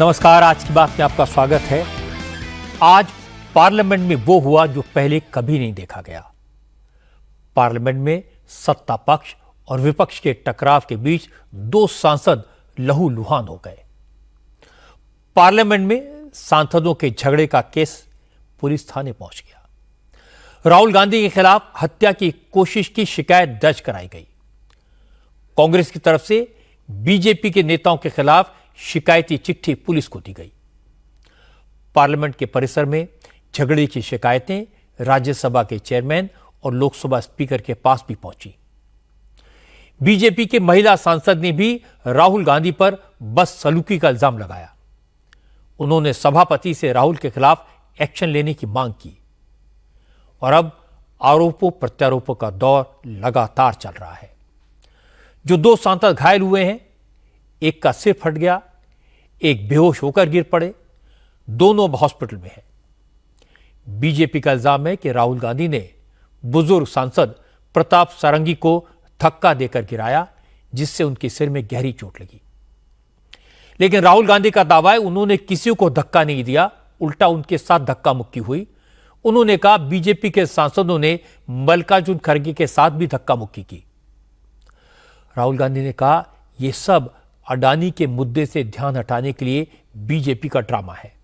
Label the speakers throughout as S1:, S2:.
S1: नमस्कार, आज की बात में आपका स्वागत है। आज पार्लियामेंट में वो हुआ जो पहले कभी नहीं देखा गया। पार्लियामेंट में सत्ता पक्ष और विपक्ष के टकराव के बीच दो सांसद लहूलुहान हो गए। पार्लियामेंट में सांसदों के झगड़े का केस पुलिस थाने पहुंच गया। राहुल गांधी के खिलाफ हत्या की कोशिश की शिकायत दर्ज कराई गई। कांग्रेस की तरफ से बीजेपी के नेताओं के खिलाफ शिकायती चिट्ठी पुलिस को दी गई। पार्लियामेंट के परिसर में झगड़े की शिकायतें राज्यसभा के चेयरमैन और लोकसभा स्पीकर के पास भी पहुंची। बीजेपी के महिला सांसद ने भी राहुल गांधी पर बदसलूकी का इल्जाम लगाया। उन्होंने सभापति से राहुल के खिलाफ एक्शन लेने की मांग की और अब आरोपों प्रत्यारोपों का दौर लगातार चल रहा है। जो दो सांसद घायल हुए हैं, एक का सिर फट गया, एक बेहोश होकर गिर पड़े, दोनों अब हॉस्पिटल में हैं। बीजेपी का इल्जाम है कि राहुल गांधी ने बुजुर्ग सांसद प्रताप सारंगी को धक्का देकर गिराया, जिससे उनके सिर में गहरी चोट लगी। लेकिन राहुल गांधी का दावा है उन्होंने किसी को धक्का नहीं दिया, उल्टा उनके साथ धक्का मुक्की हुई। उन्होंने कहा बीजेपी के सांसदों ने मल्लिकार्जुन खड़गे के साथ भी धक्का मुक्की की। राहुल गांधी ने कहा यह सब अडानी के मुद्दे से ध्यान हटाने के लिए बीजेपी का ड्रामा है।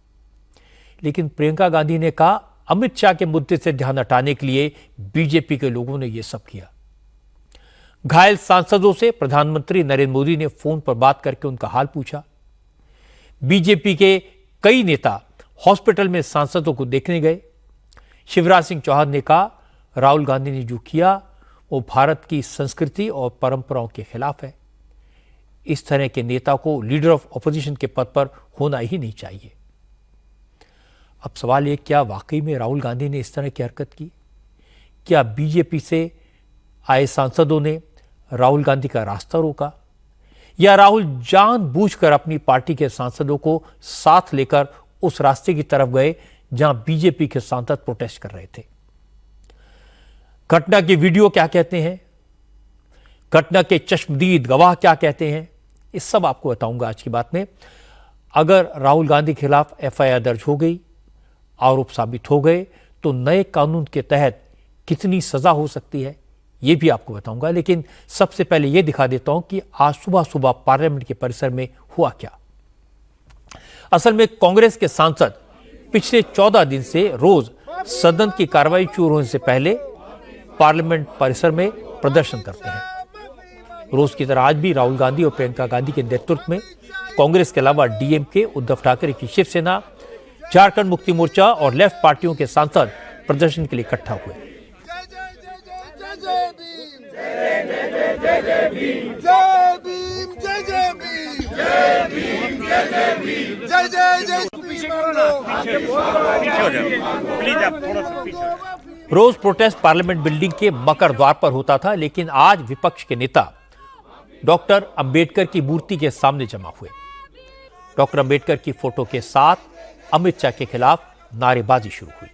S1: लेकिन प्रियंका गांधी ने कहा अमित शाह के मुद्दे से ध्यान हटाने के लिए बीजेपी के लोगों ने यह सब किया। घायल सांसदों से प्रधानमंत्री नरेंद्र मोदी ने फोन पर बात करके उनका हाल पूछा। बीजेपी के कई नेता हॉस्पिटल में सांसदों को देखने गए। शिवराज सिंह चौहान ने कहा राहुल गांधी ने जो किया वो भारत की संस्कृति और परंपराओं के खिलाफ है। इस तरह के नेता को लीडर ऑफ ऑपोजिशन के पद पर होना ही नहीं चाहिए। अब सवाल ये, क्या वाकई में राहुल गांधी ने इस तरह की हरकत की? क्या बीजेपी से आए सांसदों ने राहुल गांधी का रास्ता रोका, या राहुल जानबूझकर अपनी पार्टी के सांसदों को साथ लेकर उस रास्ते की तरफ गए जहां बीजेपी के सांसद प्रोटेस्ट कर रहे थे? घटना के वीडियो क्या कहते हैं, घटना के चश्मदीद गवाह क्या कहते हैं, इस सब आपको बताऊंगा आज की बात में। अगर राहुल गांधी के खिलाफ एफआईआर दर्ज हो गई, आरोप साबित हो गए, तो नए कानून के तहत कितनी सजा हो सकती है यह भी आपको बताऊंगा। लेकिन सबसे पहले यह दिखा देता हूं कि आज सुबह सुबह पार्लियामेंट के परिसर में हुआ क्या। असल में कांग्रेस के सांसद पिछले 14 दिन से रोज सदन की कार्रवाई शुरू होने से पहले पार्लियामेंट परिसर में प्रदर्शन करते हैं। रोज की तरह आज भी राहुल गांधी और प्रियंका गांधी के नेतृत्व में कांग्रेस के अलावा डीएमके, उद्धव ठाकरे की शिवसेना, झारखंड मुक्ति मोर्चा और लेफ्ट पार्टियों के सांसद प्रदर्शन के लिए इकट्ठा हुए। रोज प्रोटेस्ट पार्लियामेंट बिल्डिंग के मकर द्वार पर होता था, लेकिन आज विपक्ष के नेता डॉक्टर अंबेडकर की मूर्ति के सामने जमा हुए। डॉक्टर अंबेडकर की फोटो के साथ अमित शाह के खिलाफ नारेबाजी शुरू हुई।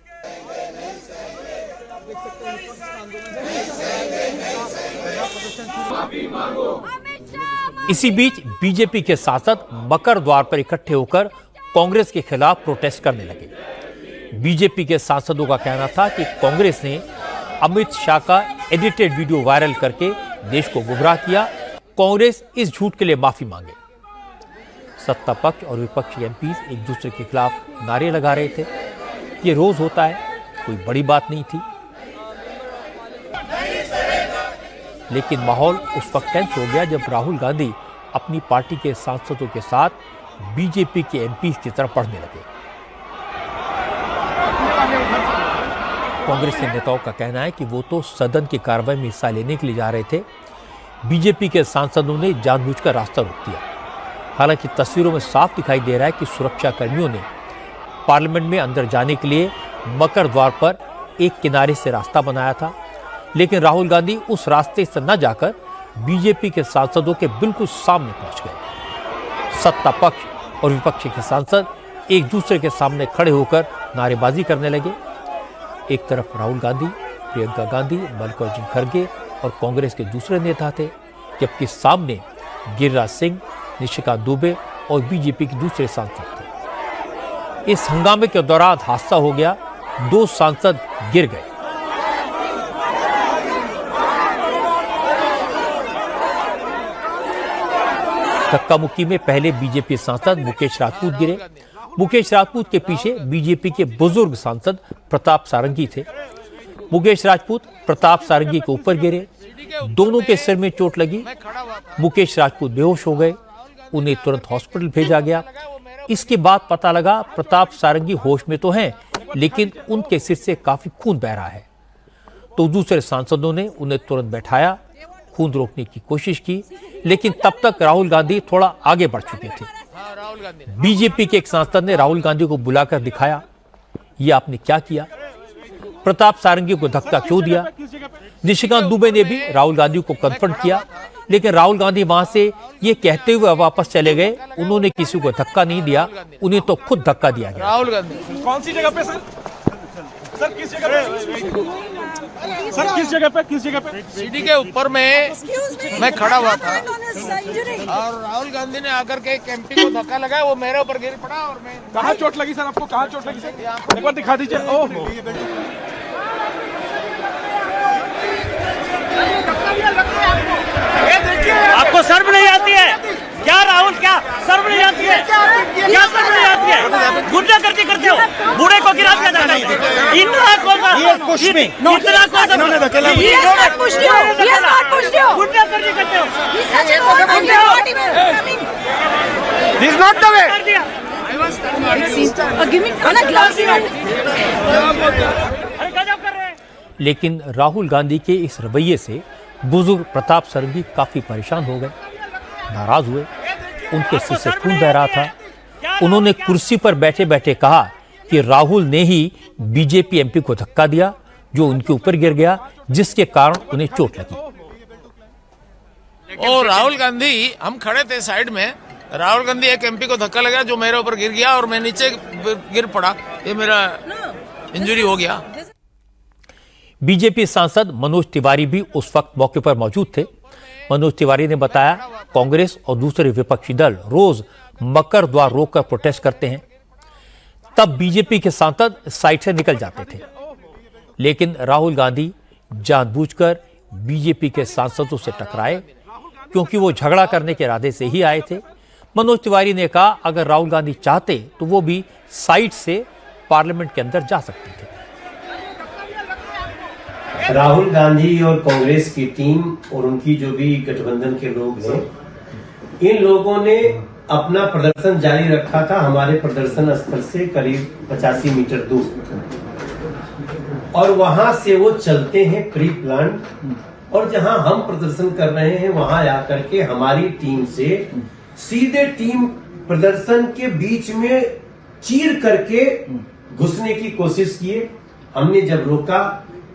S1: इसी बीच बीजेपी के सांसद मकर द्वार पर इकट्ठे होकर कांग्रेस के खिलाफ प्रोटेस्ट करने लगे। बीजेपी के सांसदों का कहना था कि कांग्रेस ने अमित शाह का एडिटेड वीडियो वायरल करके देश को गुमराह किया। कांग्रेस इस झूठ के लिए माफी मांगे। सत्ता पक्ष और विपक्ष के एमपीज एक दूसरे के खिलाफ नारे लगा रहे थे। ये रोज होता है, कोई बड़ी बात नहीं थी। लेकिन माहौल उस वक्त टेंस हो गया जब राहुल गांधी अपनी पार्टी के सांसदों के साथ बीजेपी के एमपीज की तरफ बढ़ने लगे। कांग्रेस के नेताओं का कहना है कि वो तो सदन की कार्रवाई में हिस्सा लेने के लिए जा रहे थे। बीजेपी के सांसदों ने जानबूझकर रास्ता रोक दिया। हालांकि तस्वीरों में साफ दिखाई दे रहा है कि सुरक्षा कर्मियों ने पार्लियामेंट में अंदर जाने के लिए मकर द्वार पर एक किनारे से रास्ता बनाया था। लेकिन राहुल गांधी उस रास्ते से न जाकर बीजेपी के सांसदों के बिल्कुल सामने पहुंच गए। सत्ता पक्ष और विपक्ष के सांसद एक दूसरे के सामने खड़े होकर नारेबाजी करने लगे। एक तरफ राहुल गांधी, प्रियंका गांधी, मल्लिकार्जुन खड़गे और कांग्रेस के दूसरे नेता थे, जबकि सामने गिरिराज सिंह, निशिकांत दुबे और बीजेपी के दूसरे सांसद थे। इस हंगामे के दौरान हादसा हो गया, 2 सांसद गिर गए। धक्का मुक्की में पहले बीजेपी सांसद मुकेश राजपूत गिरे। मुकेश राजपूत के पीछे बीजेपी के बुजुर्ग सांसद प्रताप सारंगी थे। मुकेश राजपूत प्रताप सारंगी के ऊपर गिरे, दोनों के सिर में चोट लगी। मुकेश राजपूत बेहोश हो गए, उन्हें तुरंत हॉस्पिटल भेजा गया। इसके बाद पता लगा प्रताप सारंगी होश में तो हैं, लेकिन उनके सिर से काफी खून बह रहा है। तो दूसरे सांसदों ने उन्हें तुरंत बैठाया, खून रोकने की कोशिश की, लेकिन तब तक राहुल गांधी थोड़ा आगे बढ़ चुके थे। बीजेपी के एक सांसद ने राहुल गांधी को बुलाकर दिखाया, ये आपने क्या किया? प्रताप सारंगी को धक्का क्यों दिया? निशिकांत दुबे ने भी राहुल गांधी को कन्फ्रंट किया, लेकिन राहुल गांधी वहां से ये कहते हुए वापस चले गए, उन्होंने किसी को धक्का नहीं दिया, उन्हें तो खुद धक्का दिया गया।
S2: राहुल गांधी
S3: कौन सी जगह पे सर? सर किस जगह पे? सर किस जगह पे? किस जगह पे?
S2: सीढ़ी के ऊपर मैं खड़ा हुआ था और राहुल गांधी ने आकर के एक एमपी को धक्का लगाया, वो मेरे ऊपर गिर पड़ा और मैं।
S3: कहाँ चोट लगी सर आपको? कहाँ चोट लगी सर? एक बार दिखा दीजिए। ओहो,
S4: आपको शर्म नहीं आती है क्या राहुल? क्या शर्म नहीं आती है? क्या शर्म नहीं आती है? गुंडागर्दी करते हो, बूढ़े को गिरा दिया जाता है। इतना कौन सा गुंडागर्दी करते हो?
S2: This is not the way.
S4: अरे गजब कर रहे हैं।
S1: लेकिन राहुल गांधी के इस रवैये से बुजुर्ग प्रताप सारंगी काफी परेशान हो गए, नाराज हुए। उनके सिर से खून बह रहा था। उन्होंने कुर्सी पर बैठे बैठे कहा कि राहुल ने ही बीजेपी एमपी को धक्का दिया, जो उनके ऊपर गिर गया, जिसके कारण उन्हें चोट लगी।
S2: और राहुल गांधी, हम खड़े थे साइड में, राहुल गांधी एक एमपी को धक्का लगा जो मेरे ऊपर गिर गया और मैं नीचे गिर पड़ा, ये मेरा इंजरी हो गया।
S1: बीजेपी सांसद मनोज तिवारी भी उस वक्त मौके पर मौजूद थे। मनोज तिवारी ने बताया, कांग्रेस और दूसरे विपक्षी दल रोज मकर द्वार रोककर प्रोटेस्ट करते हैं, तब बीजेपी के सांसद साइड से निकल जाते थे। लेकिन राहुल गांधी जानबूझकर बीजेपी के सांसदों से टकराए, क्योंकि वो झगड़ा करने के इरादे से ही आए थे। मनोज तिवारी ने कहा, अगर राहुल गांधी चाहते तो वो भी साइड से पार्लियामेंट के अंदर जा सकते थे।
S5: राहुल गांधी और कांग्रेस की टीम और उनकी जो भी गठबंधन के लोग हैं, इन लोगों ने अपना प्रदर्शन जारी रखा था हमारे प्रदर्शन स्थल से करीब 85 मीटर दूर, और वहां से वो चलते हैं प्री प्लान, और जहां हम प्रदर्शन कर रहे हैं वहां आकर के हमारी टीम से सीधे टीम प्रदर्शन के बीच में चीर करके घुसने की कोशिश किए। हमने जब रोका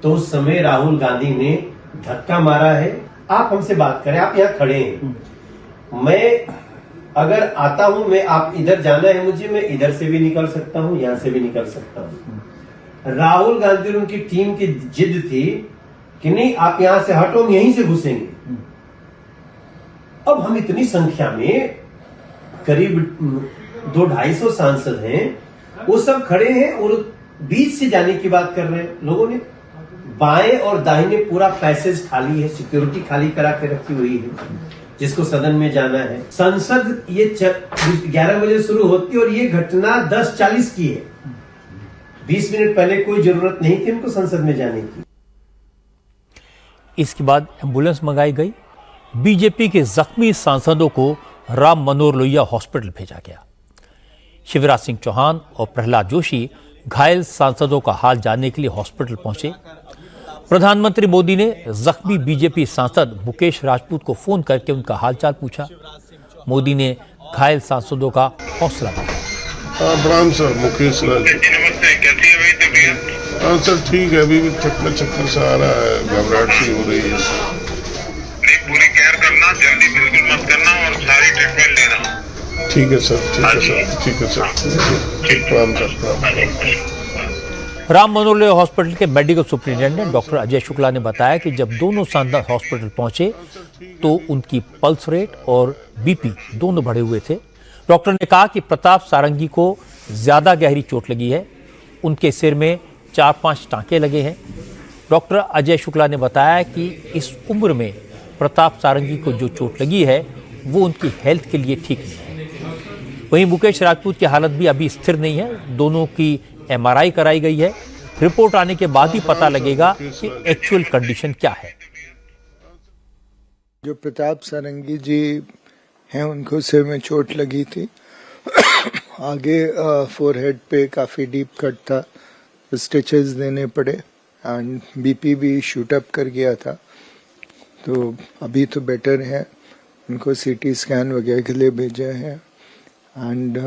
S5: तो उस समय राहुल गांधी ने धक्का मारा है। आप हमसे बात करें, आप यहाँ खड़े हैं, मैं अगर आता हूं, मैं आप इधर जाना है मुझे, मैं इधर से भी निकल सकता हूं, यहां से भी निकल सकता हूं। राहुल गांधी और उनकी टीम की जिद थी कि नहीं, आप यहां से हटो, हम यहीं से घुसेंगे। अब हम इतनी संख्या में करीब 200-250 सांसद हैं, वो सब खड़े हैं और बीच से जाने की बात कर रहे हैं। लोगों ने बाएं और दाहिने पूरा पैसेज खाली है, सिक्योरिटी खाली करा के रखी हुई है, जिसको सदन में जाना है। संसद ये 11 बजे शुरू होती है और ये घटना 10:40 की है। 20 मिनट पहले कोई जरूरत नहीं थी उनको संसद में जाने की।
S1: इसके बाद एम्बुलेंस मंगाई गई। बीजेपी के जख्मी सांसदों को राम मनोहर लोहिया हॉस्पिटल भेजा गया। शिवराज सिंह चौहान और प्रहलाद जोशी घायल सांसदों का हाल जानने के लिए हॉस्पिटल पहुंचे। प्रधानमंत्री मोदी ने जख्मी बीजेपी सांसद मुकेश राजपूत को फोन करके उनका हालचाल पूछा। मोदी ने घायल सांसदों का हौसला बढ़ाया।
S6: प्रणाम सर, मुकेश राजपूत।
S7: कैसी है भाई तबीयत?
S6: हाँ सर, ठीक है, अभी भी चक्कर सा आ रहा है, घबराहट सी हो रही है।
S7: नहीं, पूरी केयर करना, जल्दी बिल्कुल मत करना और सारी ट्रीटमेंट लेना।
S6: ठीक है सर, ठीक है सर, ठीक है सर, ठीक, प्रणाम सर, प्रणाम।
S1: राम मनोहर लोहिया हॉस्पिटल के medical superintendent doctor Ajay Shukla ने बताया कि जब दोनों सांसद हॉस्पिटल पहुंचे तो उनकी पल्स रेट और बीपी दोनों बढ़े हुए थे। डॉक्टर ने कहा कि प्रताप सारंगी को ज्यादा गहरी चोट लगी है। उनके सिर में 4-5 टांके लगे हैं। डॉक्टर अजय शुक्ला ने बताया कि इस उम्र में प्रताप सारंगी को जो चोट लगी है वो उनकी हेल्थ के लिए ठीक नहीं है। वहीं मुकेश राजपूत की हालत भी अभी स्थिर नहीं है। दोनों की MRI कराई गई है। रिपोर्ट आने के बाद ही पता लगेगा कि एक्चुअल कंडीशन क्या है।
S8: जो प्रताप सारंगी जी हैं उनको सिर में चोट लगी थी। आगे फोरहेड पे काफ़ी डीप कट था, स्टिचेस देने पड़े एंड BP भी शूट अप कर गया था। तो अभी तो बेटर है, उनको CT स्कैन वगैरह के लिए भेजा है। एंड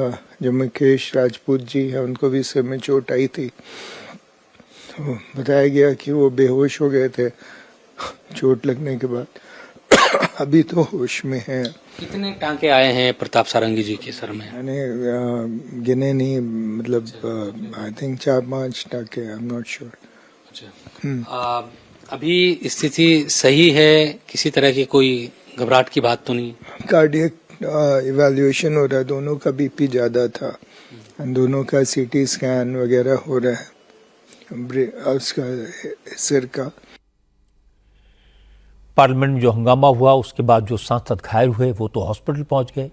S8: जो मुकेश राजपूत जी हैं उनको भी सिर में चोट आई थी। तो बताया गया कि वो बेहोश हो गए थे चोट लगने के बाद। अभी तो होश में है।
S9: कितने टांके आए हैं प्रताप सारंगी जी के सर में?
S8: मैंने गिने नहीं, मतलब आई थिंक 4-5 टांके, आई एम नॉट श्योर।
S9: अच्छा, अभी स्थिति सही है? किसी तरह की कोई घबराहट की बात तो नहीं?
S8: कार्डियक इवैल्यूएशन हो रहा है, दोनों का BP ज्यादा था, दोनों का CT स्कैन वगैरह हो रहा है उसका सिर का।
S1: पार्लियामेंट में जो हंगामा हुआ उसके बाद जो सांसद घायल हुए वो तो हॉस्पिटल पहुंच गए।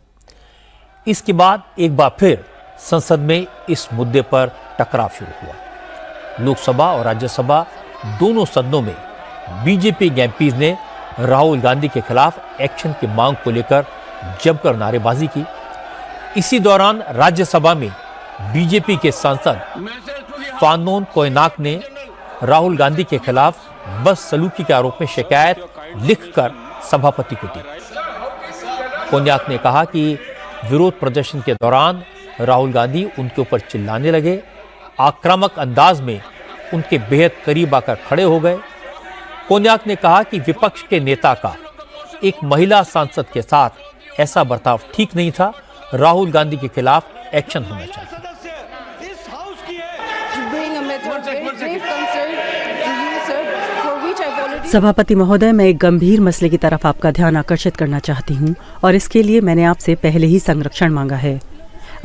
S1: इसके बाद एक बार फिर संसद में इस मुद्दे पर टकराव शुरू हुआ। लोकसभा और राज्यसभा दोनों सदनों में बीजेपी एमपीज ने राहुल गांधी के खिलाफ एक्शन की मांग को लेकर जमकर नारेबाजी की। इसी दौरान राज्यसभा में बीजेपी के सांसद फानोन कोयनाक ने राहुल गांधी के खिलाफ बस सलूकी के आरोप में शिकायत लिखकर सभापति को दी। कोन्याक ने कहा कि विरोध प्रदर्शन के दौरान राहुल गांधी उनके ऊपर चिल्लाने लगे, आक्रामक अंदाज में उनके बेहद करीब आकर खड़े हो गए। कोन्याक ने कहा कि विपक्ष के नेता का एक महिला सांसद के साथ ऐसा बर्ताव ठीक नहीं था। राहुल गांधी के खिलाफ एक्शन होना चाहिए।
S10: सभापति महोदय, मैं एक गंभीर मसले की तरफ आपका ध्यान आकर्षित करना चाहती हूं और इसके लिए मैंने आपसे पहले ही संरक्षण मांगा है।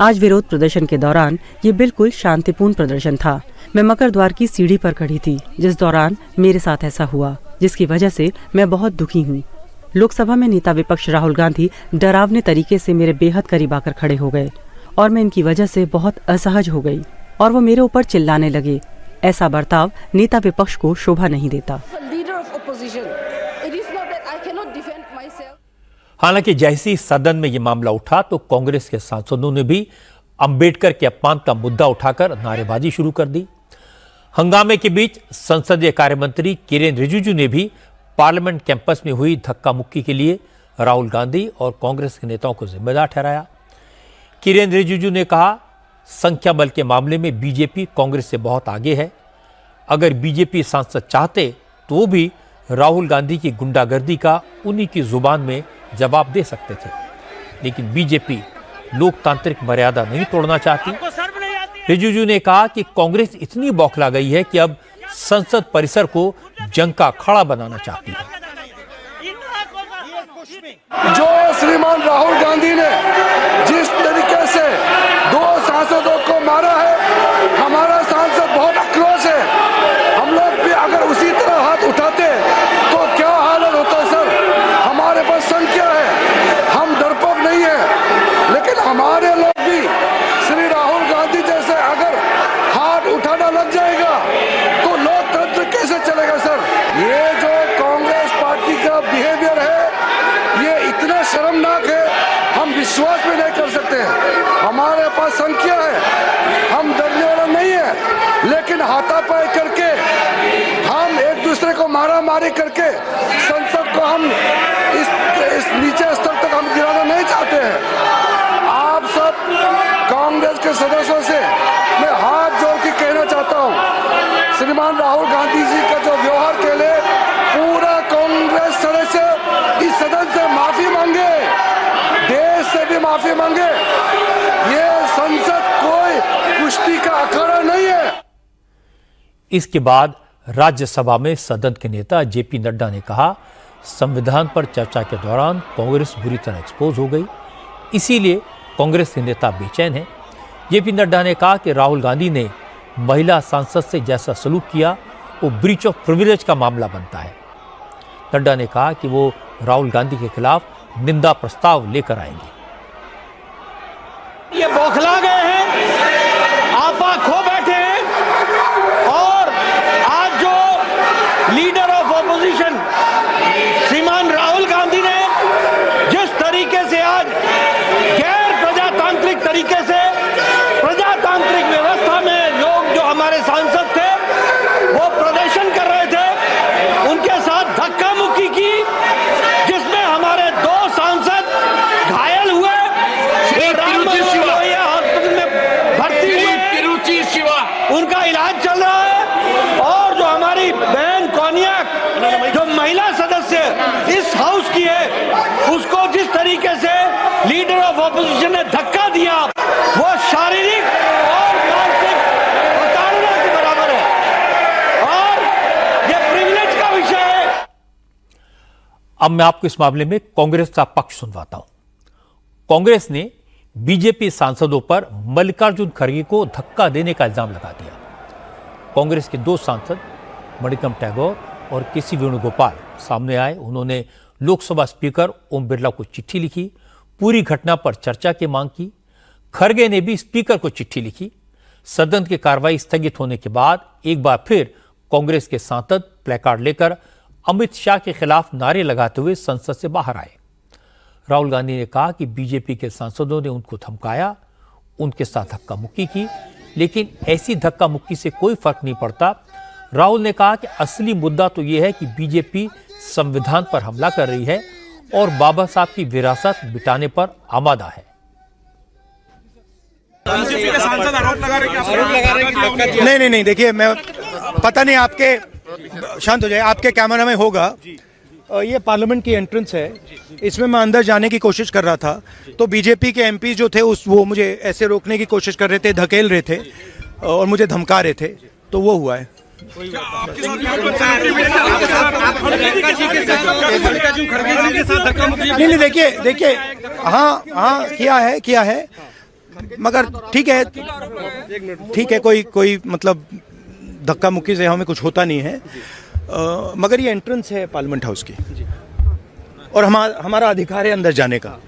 S10: आज विरोध प्रदर्शन के दौरान ये बिल्कुल शांतिपूर्ण प्रदर्शन था। मैं मकर द्वार की सीढ़ी पर खड़ी थी जिस दौरान मेरे साथ ऐसा हुआ, जिसकी वजह से मैं बहुत दुखी हूँ। लोकसभा में नेता विपक्ष राहुल गांधी डरावने तरीके से मेरे बेहद करीब आकर खड़े हो गए और मैं इनकी वजह से बहुत असहज हो गई और वो मेरे ऊपर चिल्लाने लगे। ऐसा बर्ताव नेता विपक्ष को शोभा नहीं देता।
S1: हालांकि जैसे ही सदन में यह मामला उठा तो कांग्रेस के सांसदों ने भी अंबेडकर के अपमान का मुद्दा उठाकर नारेबाजी शुरू कर दी। हंगामे के बीच संसदीय कार्य मंत्री किरेन रिजिजू ने भी पार्लियामेंट कैंपस में हुई धक्का मुक्की के लिए राहुल गांधी और कांग्रेस के नेताओं को जिम्मेदार ठहराया। किरेन रिजिजू ने कहा, संख्या बल के मामले में बीजेपी कांग्रेस से बहुत आगे है। अगर बीजेपी सांसद चाहते तो वो भी राहुल गांधी की गुंडागर्दी का उन्हीं की जुबान में जवाब दे सकते थे, लेकिन बीजेपी लोकतांत्रिक मर्यादा नहीं तोड़ना चाहती। रिजिजू ने कहा कि कांग्रेस इतनी बौखला गई है कि अब संसद परिसर को जंग का अखाड़ा बनाना चाहती है।
S6: जो श्रीमान राहुल गांधी ने जिस तरीके से 2 सांसदों को मारा है, हमारा सांसद बहुत आक्रोश है। हम लोग भी अगर उसी तरह हाथ उठाते तो क्या हालत होता सर। हमारे पास संख्या है, हम डरपोक नहीं है, लेकिन हमारे लोग भी श्री राहुल गांधी जैसे अगर हाथ उठाना लग जाएगा तो लोकतंत्र कैसे चलेगा सर। ये जो कांग्रेस पार्टी का बिहेवियर है ये इतना शर्मनाक है, हम विश्वास भी नहीं कर सकते हैं। हमारे पास संख्या है, हम डरने वाला नहीं है, लेकिन हाथापाई करके हम एक दूसरे को मारा मारी करके संसद को हम इस नीचे स्तर तक हम गिराना नहीं चाहते हैं। आप सब कांग्रेस के सदस्यों से मैं हाथ जोड़ के कहना चाहता हूँ, श्रीमान राहुल गांधी जी का जो व्यवहार के लिए पूरा कांग्रेस सदस्य इस सदन से माफी मांगे, देश से भी माफी मांगे। ये संसद कोई कुश्ती का अखाड़ा नहीं है।
S1: इसके बाद राज्यसभा में सदन के नेता जेपी नड्डा ने कहा, संविधान पर चर्चा के दौरान कांग्रेस बुरी तरह एक्सपोज हो गई, इसीलिए कांग्रेस के नेता बेचैन हैं। जेपी नड्डा ने कहा कि राहुल गांधी ने महिला सांसद से जैसा सलूक किया वो ब्रीच ऑफ प्रिविलेज का मामला बनता है। नड्डा ने कहा कि वो राहुल गांधी के खिलाफ निंदा प्रस्ताव लेकर आएंगे।
S4: ये बौखला गए हैं, आपा खो बैठे हैं और आज जो लीडर ऑफ ऑपोजिशन श्रीमान राहुल गांधी ने जिस तरीके से आज गैर प्रजातांत्रिक तरीके से प्रजातांत्रिक व्यवस्था में लोग जो हमारे सांसद थे वो प्रदर्शन कर रहे थे, उनके साथ धक्का मुक्की की जिसमें हमारे 2 सांसद घायल हुए, हॉस्पिटल में भर्ती हुए, उनका इलाज चल रहा है। और जो हमारी बहन कोनियाक जो महिला सदस्य इस हाउस की है उसको जिस तरीके से लीडर ऑफ ऑपोजिशन ने धक्का दिया वो शारीरिक और मानसिक प्रताड़ना के बराबर है और ये प्रिविलेज का विषय है।
S1: अब मैं आपको इस मामले में कांग्रेस का पक्ष सुनवाता हूं। कांग्रेस ने बीजेपी सांसदों पर मल्लिकार्जुन खड़गे को धक्का देने का इल्जाम लगा दिया। कांग्रेस के 2 सांसद मणिकम टैगोर और केसी वेणुगोपाल सामने आए। उन्होंने लोकसभा स्पीकर ओम बिरला को चिट्ठी लिखी, पूरी घटना पर चर्चा की मांग की। खड़गे ने भी स्पीकर को चिट्ठी लिखी। सदन की कार्रवाई स्थगित होने के बाद एक बार फिर कांग्रेस के सांसद प्लेकार्ड लेकर अमित शाह के खिलाफ नारे लगाते हुए संसद से बाहर आए। राहुल गांधी ने कहा कि बीजेपी के सांसदों ने उनको धमकाया, उनके साथ धक्का मुक्की की, लेकिन ऐसी धक्का मुक्की से कोई फर्क नहीं पड़ता। राहुल ने कहा कि असली मुद्दा तो यह है कि बीजेपी संविधान पर हमला कर रही है और बाबा साहब की विरासत मिटाने पर आमादा है।
S3: बीजेपी के सांसद आरोप लगा रहे हैं।
S11: नहीं, देखिए मैं पता नहीं आपके, शांत हो जाए, आपके कैमरा में होगा। ये पार्लियामेंट की एंट्रेंस है, इसमें मैं अंदर जाने की कोशिश कर रहा था तो बीजेपी के एमपी जो थे वो मुझे ऐसे रोकने की कोशिश कर रहे थे, धकेल रहे थे और मुझे धमका रहे थे, तो वो हुआ है। नहीं, देखिए हाँ किया है मगर ठीक है कोई मतलब धक्का मुक्की से हमें कुछ होता नहीं है, मगर ये एंट्रेंस है पार्लियामेंट हाउस की और हमारा अधिकार है अंदर जाने का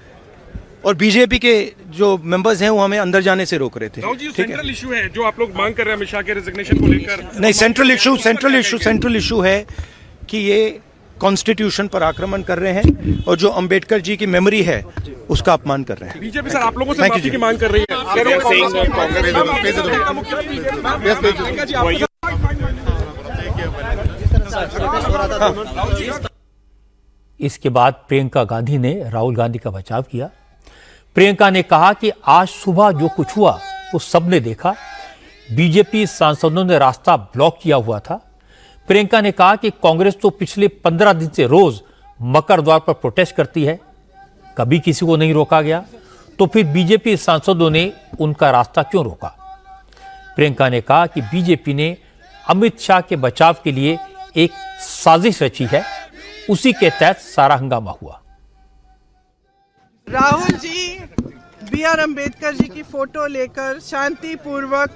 S11: और बीजेपी के जो मेंबर्स हैं वो हमें अंदर जाने से रोक रहे थे।
S3: सेंट्रल इशू है जो आप लोग मांग कर रहे हैं अमित शाह के रेजिग्नेशन को लेकर।
S11: नहीं, सेंट्रल इशू है कि ये कॉन्स्टिट्यूशन पर आक्रमण कर रहे हैं और जो अंबेडकर जी की मेमोरी है उसका अपमान कर रहे हैं।
S3: बीजेपी सर आप लोगों से माफी की मांग कर रही है।
S1: इसके बाद प्रियंका गांधी ने राहुल गांधी का बचाव किया। प्रियंका ने कहा कि आज सुबह जो कुछ हुआ वो सबने देखा, बीजेपी सांसदों ने रास्ता ब्लॉक किया हुआ था। प्रियंका ने कहा कि कांग्रेस तो पिछले 15 दिन से रोज मकर द्वार पर प्रोटेस्ट करती है, कभी किसी को नहीं रोका गया, तो फिर बीजेपी सांसदों ने उनका रास्ता क्यों रोका। प्रियंका ने कहा कि बीजेपी ने अमित शाह के बचाव के लिए एक साजिश रची है, उसी के तहत सारा हंगामा हुआ।
S12: राहुल जी B.R. अम्बेडकर जी की फोटो लेकर शांतिपूर्वक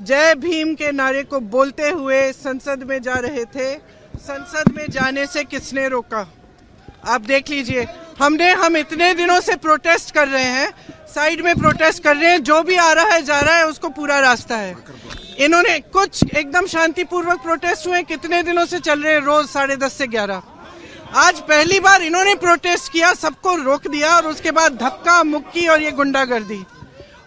S12: जय भीम के नारे को बोलते हुए संसद में जा रहे थे। संसद में जाने से किसने रोका? आप देख लीजिए, हम इतने दिनों से प्रोटेस्ट कर रहे हैं, साइड में प्रोटेस्ट कर रहे हैं, जो भी आ रहा है जा रहा है, उसको पूरा रास्ता है। इन्होंने कुछ एकदम शांतिपूर्वक प्रोटेस्ट हुए, कितने दिनों से चल रहे हैं, रोज 10:30 से 11। आज पहली बार इन्होंने प्रोटेस्ट किया, सबको रोक दिया और उसके बाद धक्का मुक्की और ये गुंडागर्दी।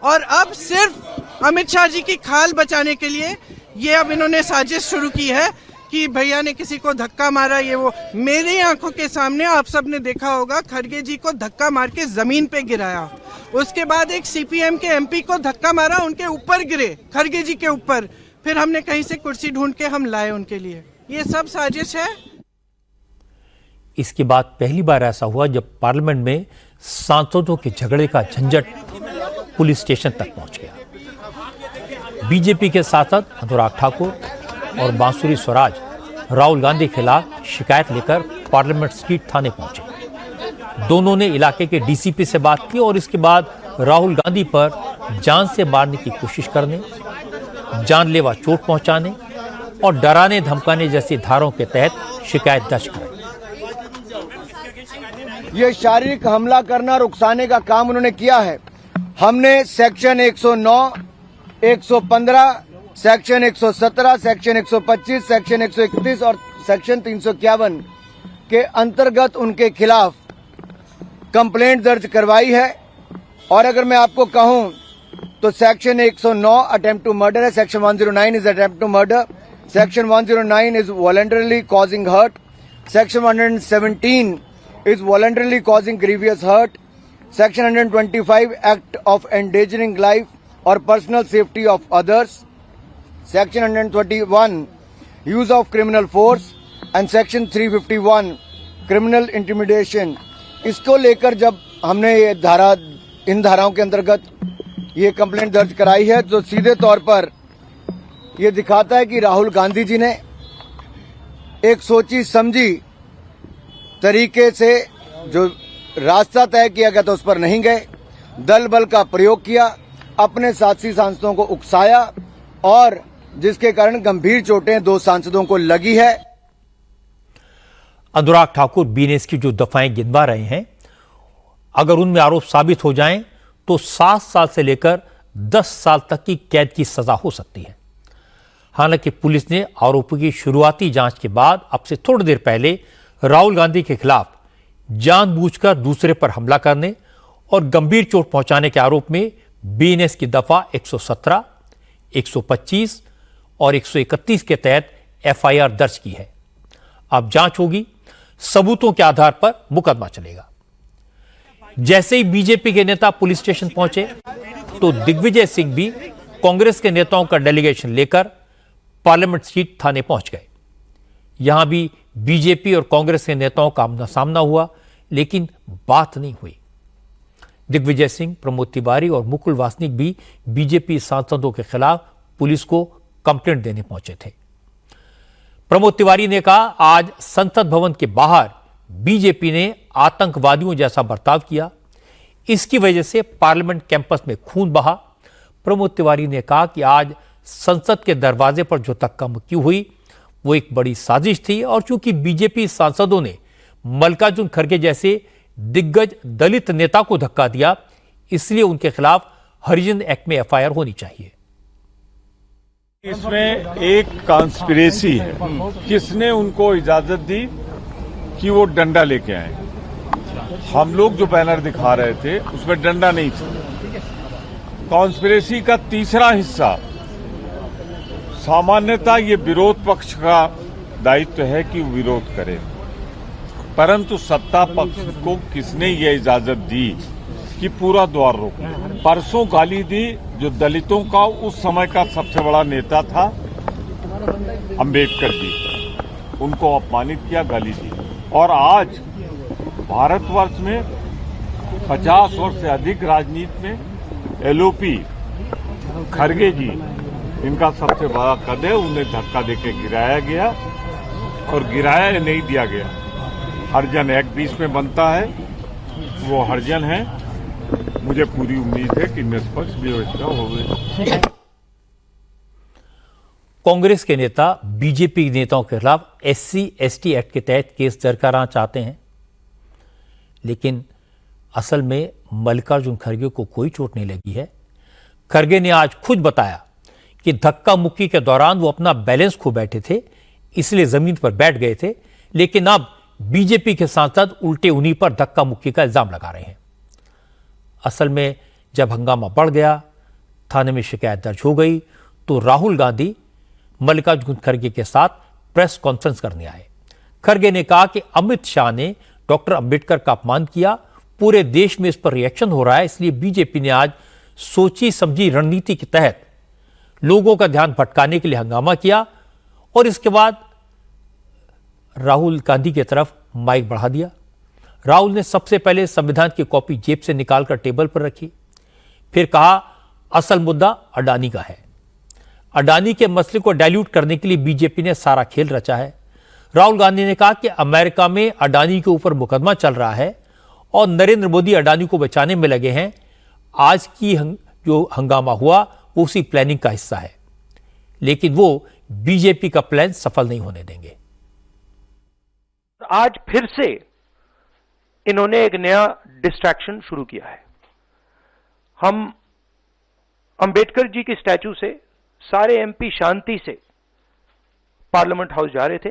S12: और अब सिर्फ अमित शाह जी की खाल बचाने के लिए ये अब इन्होंने साजिश शुरू की है कि भैया ने किसी को धक्का मारा, ये वो। मेरी आंखों के सामने आप सब ने देखा होगा, खड़गे जी को धक्का मार के जमीन पे गिराया, उसके बाद एक सीपीएम के एमपी को धक्का मारा, उनके ऊपर गिरे, खड़गे जी के ऊपर, फिर हमने कहीं से कुर्सी ढूंढ के हम लाए उनके लिए। ये सब साजिश है।
S1: इसके बाद पहली बार ऐसा हुआ जब पार्लियामेंट में सांसदों के झगड़े का झंझट पुलिस स्टेशन तक पहुंच गया। बीजेपी के सांसद अनुराग ठाकुर और बांसुरी स्वराज राहुल गांधी के खिलाफ शिकायत लेकर पार्लियामेंट स्ट्रीट थाने पहुंचे। दोनों ने इलाके के डीसीपी से बात की और इसके बाद राहुल गांधी पर जान से मारने की कोशिश करने, जानलेवा चोट पहुंचाने और डराने धमकाने जैसी धाराओं के तहत शिकायत दर्ज कराई।
S13: ये शारीरिक हमला करना और उकसाने का काम उन्होंने किया है। हमने सेक्शन 109, 115, सेक्शन 117, सेक्शन 125, सेक्शन 131 और सेक्शन 351 के अंतर्गत उनके खिलाफ कंप्लेंट दर्ज करवाई है। और अगर मैं आपको कहूं तो सेक्शन 109 अटेम्प्ट टू मर्डर है, section 109 is attempt to murder, section 109 is voluntarily causing hurt, section 117 is voluntarily causing grievous hurt, section 125 act of endangering life or personal safety of others, section 121 use of criminal force and section 351 criminal intimidation। इसको लेकर जब हमने ये इन धाराओं के अंतर्गत ये complaint दर्ज कराई है तो सीधे तौर पर ये दिखाता है कि राहुल गांधी जी ने एक सोची समझी तरीके से जो रास्ता तय किया गया था उस पर नहीं गए, दल बल का प्रयोग किया, अपने साथी सांसदों को उकसाया और जिसके कारण गंभीर चोटें 2 सांसदों को लगी है।
S1: अनुराग ठाकुर बीएनएस की जो दफाएं गिनवा रहे हैं, अगर उनमें आरोप साबित हो जाएं तो 7 साल से लेकर 10 साल तक की कैद की सजा हो सकती है। हालांकि पुलिस ने आरोपों की शुरुआती जांच के बाद अब से थोड़ी देर पहले राहुल गांधी के खिलाफ जानबूझकर दूसरे पर हमला करने और गंभीर चोट पहुंचाने के आरोप में बीएनएस की दफा 117, 125 और 131 के तहत एफआईआर दर्ज की है। अब जांच होगी, सबूतों के आधार पर मुकदमा चलेगा। जैसे ही बीजेपी के नेता पुलिस स्टेशन पहुंचे तो दिग्विजय सिंह भी कांग्रेस के नेताओं का डेलीगेशन लेकर पार्लियामेंट स्ट्रीट थाने पहुंच गए। यहां भी बीजेपी और कांग्रेस के नेताओं का आमना सामना हुआ, लेकिन बात नहीं हुई। दिग्विजय सिंह, प्रमोद तिवारी और मुकुल वासनिक भी बीजेपी सांसदों के खिलाफ पुलिस को कंप्लेंट देने पहुंचे थे। प्रमोद तिवारी ने कहा, आज संसद भवन के बाहर बीजेपी ने आतंकवादियों जैसा बर्ताव किया, इसकी वजह से पार्लियामेंट कैंपस में खून बहा। प्रमोद तिवारी ने कहा कि आज संसद के दरवाजे पर जो धक्का मुक्की हुई वो एक बड़ी साजिश थी और चूंकि बीजेपी सांसदों ने मल्लिकार्जुन खड़गे जैसे दिग्गज दलित नेता को धक्का दिया, इसलिए उनके खिलाफ हरिजन एक्ट में एफआईआर होनी चाहिए।
S3: इसमें एक कॉन्स्पिरेसी है, किसने उनको इजाजत दी कि वो डंडा लेके आए। हम लोग जो बैनर दिखा रहे थे उसमें डंडा नहीं था। कॉन्स्पिरेसी का तीसरा हिस्सा, सामान्यतः ये विरोध पक्ष का दायित्व है कि विरोध करे, परंतु सत्ता पक्ष को किसने ये इजाजत दी कि पूरा द्वार रोके। परसों गाली दी जो दलितों का उस समय का सबसे बड़ा नेता था अंबेडकर जी, उनको अपमानित किया, गाली दी। और आज भारतवर्ष में 50 वर्ष से अधिक राजनीति में एलओपी खड़गे जी, इनका सबसे बड़ा कद है, उन्हें धक्का देके गिराया गया और गिराया नहीं दिया गया। हरिजन एक्ट भी इसमें बनता है, वो हरिजन है। मुझे पूरी उम्मीद है कि निष्पक्ष व्यवस्था होगी।
S1: कांग्रेस के नेता बीजेपी नेताओं के खिलाफ SC/ST एक्ट के तहत केस दर्ज कराना चाहते हैं, लेकिन असल में मल्लिकार्जुन खड़गे को कोई चोट नहीं लगी है। खड़गे ने आज खुद बताया कि धक्का मुक्की के दौरान वो अपना बैलेंस खो बैठे थे, इसलिए जमीन पर बैठ गए थे, लेकिन अब बीजेपी के सांसद उल्टे उन्हीं पर धक्का मुक्की का इल्जाम लगा रहे हैं। असल में जब हंगामा बढ़ गया, थाने में शिकायत दर्ज हो गई, तो राहुल गांधी मल्लिकार्जुन खड़गे के साथ प्रेस कॉन्फ्रेंस करने आए। खड़गे ने कहा कि अमित शाह ने डॉक्टर अंबेडकर का अपमान किया, पूरे देश में इस पर रिएक्शन हो रहा है, इसलिए बीजेपी ने आज सोची समझी रणनीति के तहत लोगों का ध्यान भटकाने के लिए हंगामा किया और इसके बाद राहुल गांधी की तरफ माइक बढ़ा दिया। राहुल ने सबसे पहले संविधान की कॉपी जेब से निकालकर टेबल पर रखी, फिर कहा असल मुद्दा अडानी का है, अडानी के मसले को डाइल्यूट करने के लिए बीजेपी ने सारा खेल रचा है। राहुल गांधी ने कहा कि अमेरिका में अडानी के ऊपर मुकदमा चल रहा है और नरेंद्र मोदी अडानी को बचाने में लगे हैं। आज की जो हंगामा हुआ वो उसी प्लानिंग का हिस्सा है, लेकिन वो बीजेपी का प्लान सफल नहीं होने देंगे।
S11: आज फिर से इन्होंने एक नया डिस्ट्रैक्शन शुरू किया है। हम अंबेडकर जी की स्टैचू से सारे एमपी शांति से पार्लियामेंट हाउस जा रहे थे।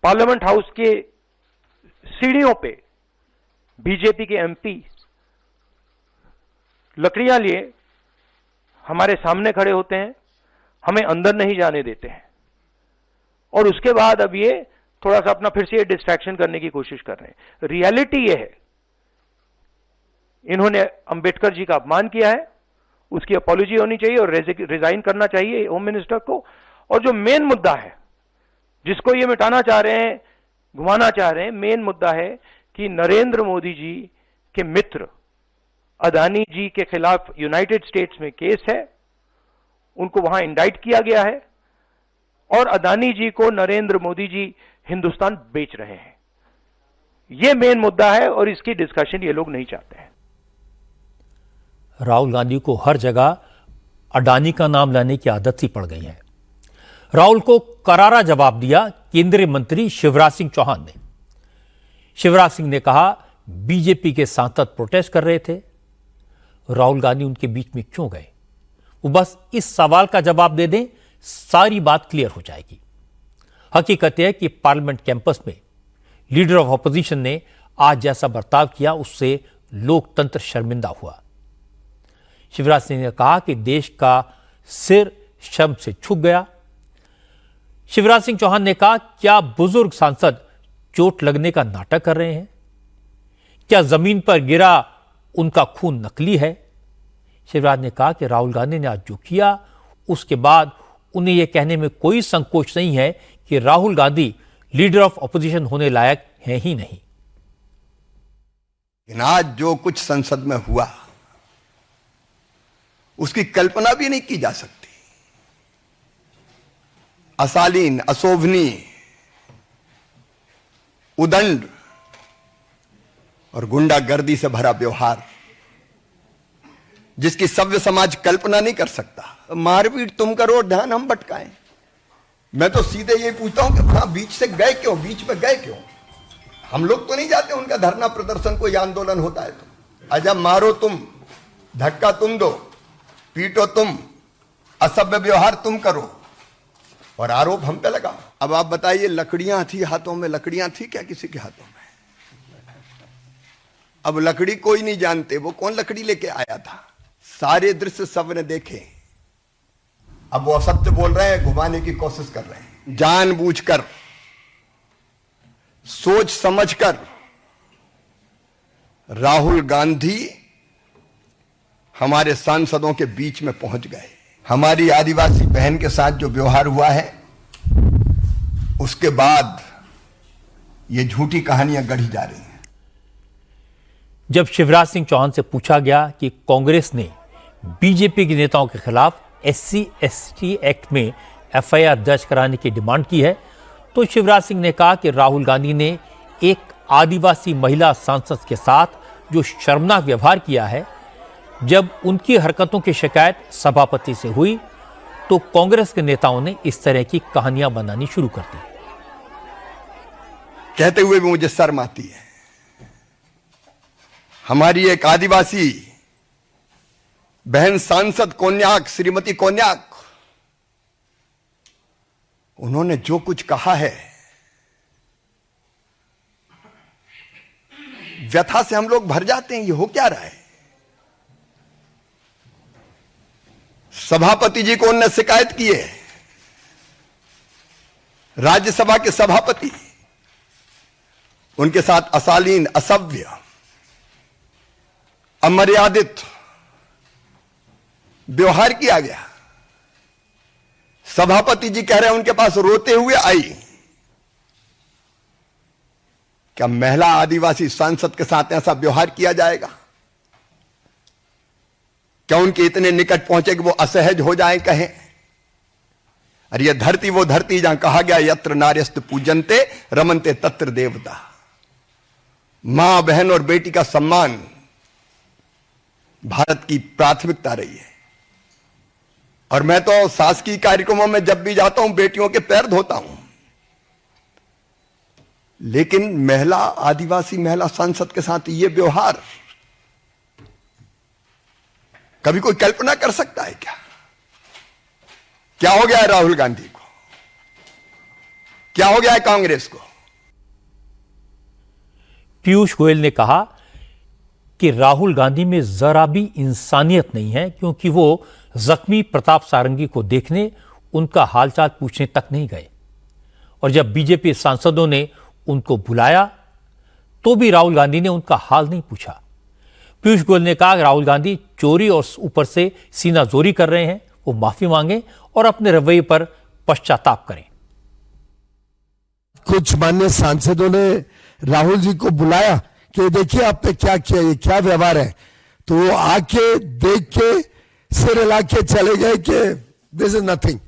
S11: पार्लियामेंट हाउस के सीढ़ियों पे बीजेपी के एमपी लकड़ियां लिए हमारे सामने खड़े होते हैं, हमें अंदर नहीं जाने देते हैं, और उसके बाद अब ये थोड़ा सा अपना फिर से डिस्ट्रैक्शन करने की कोशिश कर रहे हैं। रियलिटी ये है, इन्होंने अंबेडकर जी का अपमान किया है, उसकी अपॉलॉजी होनी चाहिए और रिजाइन करना चाहिए होम मिनिस्टर को। और जो मेन मुद्दा है जिसको ये मिटाना चाह रहे हैं, घुमाना चाह रहे हैं, मेन मुद्दा है कि नरेंद्र मोदी जी के मित्र अदानी जी के खिलाफ यूनाइटेड स्टेट्स में केस है, उनको वहां इंडाइट किया गया है, और अदानी जी को नरेंद्र मोदी जी हिंदुस्तान बेच रहे हैं। यह मेन मुद्दा है और इसकी डिस्कशन ये लोग नहीं चाहते हैं।
S1: राहुल गांधी को हर जगह अडानी का नाम लाने की आदत सी पड़ गई है। राहुल को करारा जवाब दिया केंद्रीय मंत्री शिवराज सिंह चौहान ने। शिवराज सिंह ने कहा बीजेपी के सांसद प्रोटेस्ट कर रहे थे, राहुल गांधी उनके बीच में क्यों गए? वो बस इस सवाल का जवाब दे दें, सारी बात क्लियर हो जाएगी। हकीकत यह है कि पार्लियामेंट कैंपस में लीडर ऑफ ऑपोजिशन ने आज जैसा बर्ताव किया उससे लोकतंत्र शर्मिंदा हुआ। शिवराज सिंह ने कहा कि देश का सिर शर्म से झुक गया। शिवराज सिंह चौहान ने कहा, क्या बुजुर्ग सांसद चोट लगने का नाटक कर रहे हैं? क्या जमीन पर गिरा उनका खून नकली है? शिवराज ने कहा कि राहुल गांधी ने आज जो किया उसके बाद उन्हें यह कहने में कोई संकोच नहीं है कि Rahul Gandhi leader of opposition होने लायक हैं ही नहीं।
S14: आज जो कुछ संसद में हुआ उसकी कल्पना भी नहीं की जा सकती। अशालीन, अशोभनीय, उदंड और गुंडागर्दी से भरा व्यवहार जिसकी सभ्य समाज कल्पना नहीं कर सकता। मारपीट तुम करो, ध्यान हम भटकाएं। मैं तो सीधे ये पूछता हूं कि वहां बीच से गए क्यों, बीच में गए क्यों? हम लोग तो नहीं जाते उनका धरना प्रदर्शन, कोई आंदोलन होता है तो। अच्छा, मारो तुम, धक्का तुम दो, पीटो तुम, असभ्य व्यवहार तुम करो और आरोप हम पे लगाओ। अब आप बताइए, लकड़ियां थी हाथों में, लकड़ियां थी क्या किसी के हाथों में? अब लकड़ी कोई नहीं जानते, वो कौन लकड़ी लेके आया था? सारे दृश्य सबने देखे। अब वो असत्य बोल रहे हैं, घुमाने की कोशिश कर रहे हैं, जानबूझकर, सोच समझकर। राहुल गांधी हमारे सांसदों के बीच में पहुंच गए। हमारी आदिवासी बहन के साथ जो व्यवहार हुआ है उसके बाद ये झूठी कहानियां गढ़ी जा रही हैं।
S1: जब शिवराज सिंह चौहान से पूछा गया कि कांग्रेस ने बीजेपी के नेताओं के खिलाफ SC/ST एक्ट में FIR दर्ज कराने की डिमांड की है, तो शिवराज सिंह ने कहा कि राहुल गांधी ने एक आदिवासी महिला सांसद के साथ जो शर्मनाक व्यवहार किया है, जब उनकी हरकतों की शिकायत सभापति से हुई तो कांग्रेस के नेताओं ने इस तरह की कहानियां बनानी शुरू कर दी।
S14: कहते हुए भी मुझे शर्म आती है। हमारी एक आदिवासी बहन सांसद कोन्याक, श्रीमती कोन्याक, उन्होंने जो कुछ कहा है, व्यथा से हम लोग भर जाते हैं। ये हो क्या रहा है? सभापति जी को उन्होंने शिकायत की है, राज्यसभा के सभापति, उनके साथ अशालीन, असभ्य, अमर्यादित व्यवहार किया गया। सभापति जी कह रहे हैं उनके पास रोते हुए आई। क्या महिला आदिवासी सांसद के साथ ऐसा व्यवहार किया जाएगा? क्या उनके इतने निकट पहुंचे कि वो असहज हो जाएं, कहें? अरे ये धरती वो धरती जहां कहा गया यत्र नार्यस्त पूजन्ते रमन्ते तत्र देवता। मां, बहन और बेटी का सम्मान भारत की प्राथमिकता रही है। और मैं तो शासकीय कार्यक्रमों में जब भी जाता हूं बेटियों के पैर धोता हूं, लेकिन महिला, आदिवासी महिला सांसद के साथ ये व्यवहार कभी कोई कल्पना कर सकता है क्या? क्या हो गया है राहुल गांधी को? क्या हो गया है कांग्रेस को?
S1: पीयूष गोयल ने कहा कि राहुल गांधी में जरा भी इंसानियत नहीं है, क्योंकि वो जख्मी प्रताप सारंगी को देखने, उनका हालचाल पूछने तक नहीं गए। और जब बीजेपी सांसदों ने उनको बुलाया तो भी राहुल गांधी ने उनका हाल नहीं पूछा। पीयूष गोयल ने कहा कि राहुल गांधी चोरी और ऊपर से सीनाजोरी कर रहे हैं, वो माफी मांगे और अपने रवैये पर पश्चाताप करें।
S15: कुछ मान्य सांसदों ने राहुल जी को बुलाया कि देखिए आपने क्या किया, ये क्या व्यवहार है, तो वो आके देख के सिर हिला के चले गए कि दिस इज नथिंग।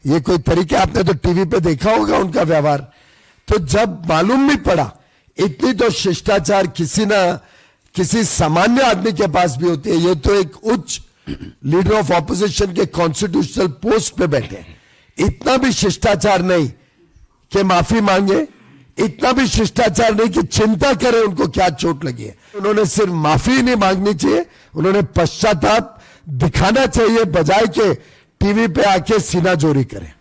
S15: ये कोई तरीका? आपने तो टीवी पे देखा होगा उनका व्यवहार। तो जब मालूम भी पड़ा, इतनी तो शिष्टाचार किसी सामान्य आदमी के पास भी होती है। ये तो एक उच्च लीडर ऑफ ऑपोजिशन के कॉन्स्टिट्यूशनल पोस्ट पे बैठे हैं। इतना भी शिष्टाचार नहीं कि माफी मांगे, इतना भी शिष्टाचार नहीं कि चिंता करें उनको क्या चोट लगी है। उन्होंने सिर्फ माफी नहीं मांगनी चाहिए, उन्होंने पश्चाताप दिखाना चाहिए, बजाय के टीवी पे आके सीनाजोरी करें।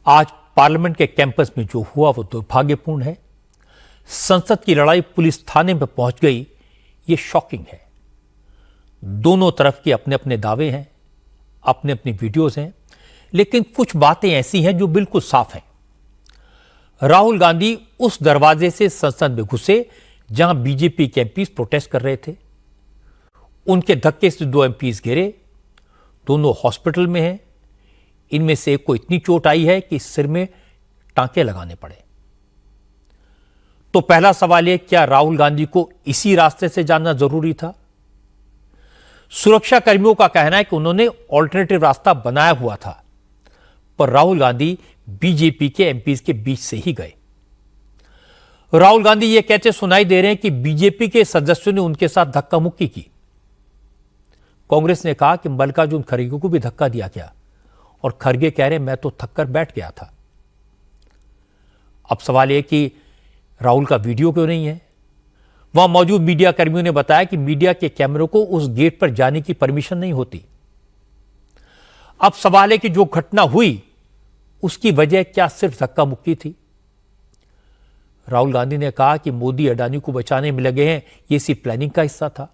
S1: आज पार्लियामेंट के कैंपस में जो हुआ वो दुर्भाग्यपूर्ण है। संसद की लड़ाई पुलिस थाने में पहुंच गई, ये शॉकिंग है। दोनों तरफ के अपने अपने दावे हैं, अपने अपने वीडियोस हैं, लेकिन कुछ बातें ऐसी हैं जो बिल्कुल साफ हैं। राहुल गांधी उस दरवाजे से संसद में घुसे जहां बीजेपी के एमपीज प्रोटेस्ट कर रहे थे। उनके धक्के से 2 एमपीज गिरे, दोनों हॉस्पिटल में हैं। इनमें से एक को इतनी चोट आई है कि सिर में टांके लगाने पड़े। तो पहला सवाल यह, क्या राहुल गांधी को इसी रास्ते से जाना जरूरी था? सुरक्षा कर्मियों का कहना है कि उन्होंने ऑल्टरनेटिव रास्ता बनाया हुआ था, पर राहुल गांधी बीजेपी के एमपीज के बीच से ही गए। राहुल गांधी यह कहते सुनाई दे रहे हैं कि बीजेपी के सदस्यों ने उनके साथ धक्का मुक्की की। कांग्रेस ने कहा कि मल्लिकार्जुन खड़गे को भी धक्का दिया गया, और खड़गे कह रहे मैं तो थक कर बैठ गया था। अब सवाल यह कि राहुल का वीडियो क्यों नहीं है? वहां मौजूद मीडिया कर्मियों ने बताया कि मीडिया के कैमरों को उस गेट पर जाने की परमिशन नहीं होती। अब सवाल है कि जो घटना हुई उसकी वजह क्या सिर्फ धक्का मुक्की थी? राहुल गांधी ने कहा कि मोदी अडानी को बचाने में लगे हैं, ये इसी प्लानिंग का हिस्सा था।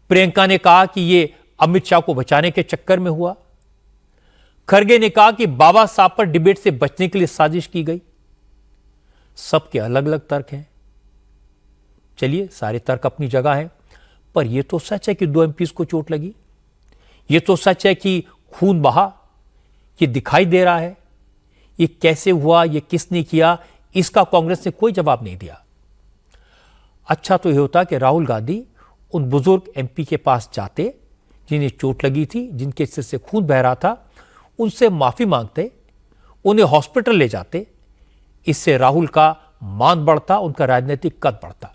S1: प्रियंका ने कहा कि यह अमित शाह को बचाने के चक्कर में हुआ। खड़गे ने कहा कि बाबा साहब पर डिबेट से बचने के लिए साजिश की गई। सबके अलग अलग तर्क हैं। चलिए, सारे तर्क अपनी जगह हैं, पर यह तो सच है कि 2 एमपीज को चोट लगी। यह तो सच है कि खून बहा, ये दिखाई दे रहा है। ये कैसे हुआ, ये किसने किया, इसका कांग्रेस ने कोई जवाब नहीं दिया। अच्छा तो यह होता कि राहुल गांधी उन बुजुर्ग एमपी के पास जाते जिन्हें चोट लगी थी, जिनके सिर से खून बह रहा था, उनसे माफी मांगते, उन्हें हॉस्पिटल ले जाते। इससे राहुल का मान बढ़ता, उनका राजनीतिक कद बढ़ता।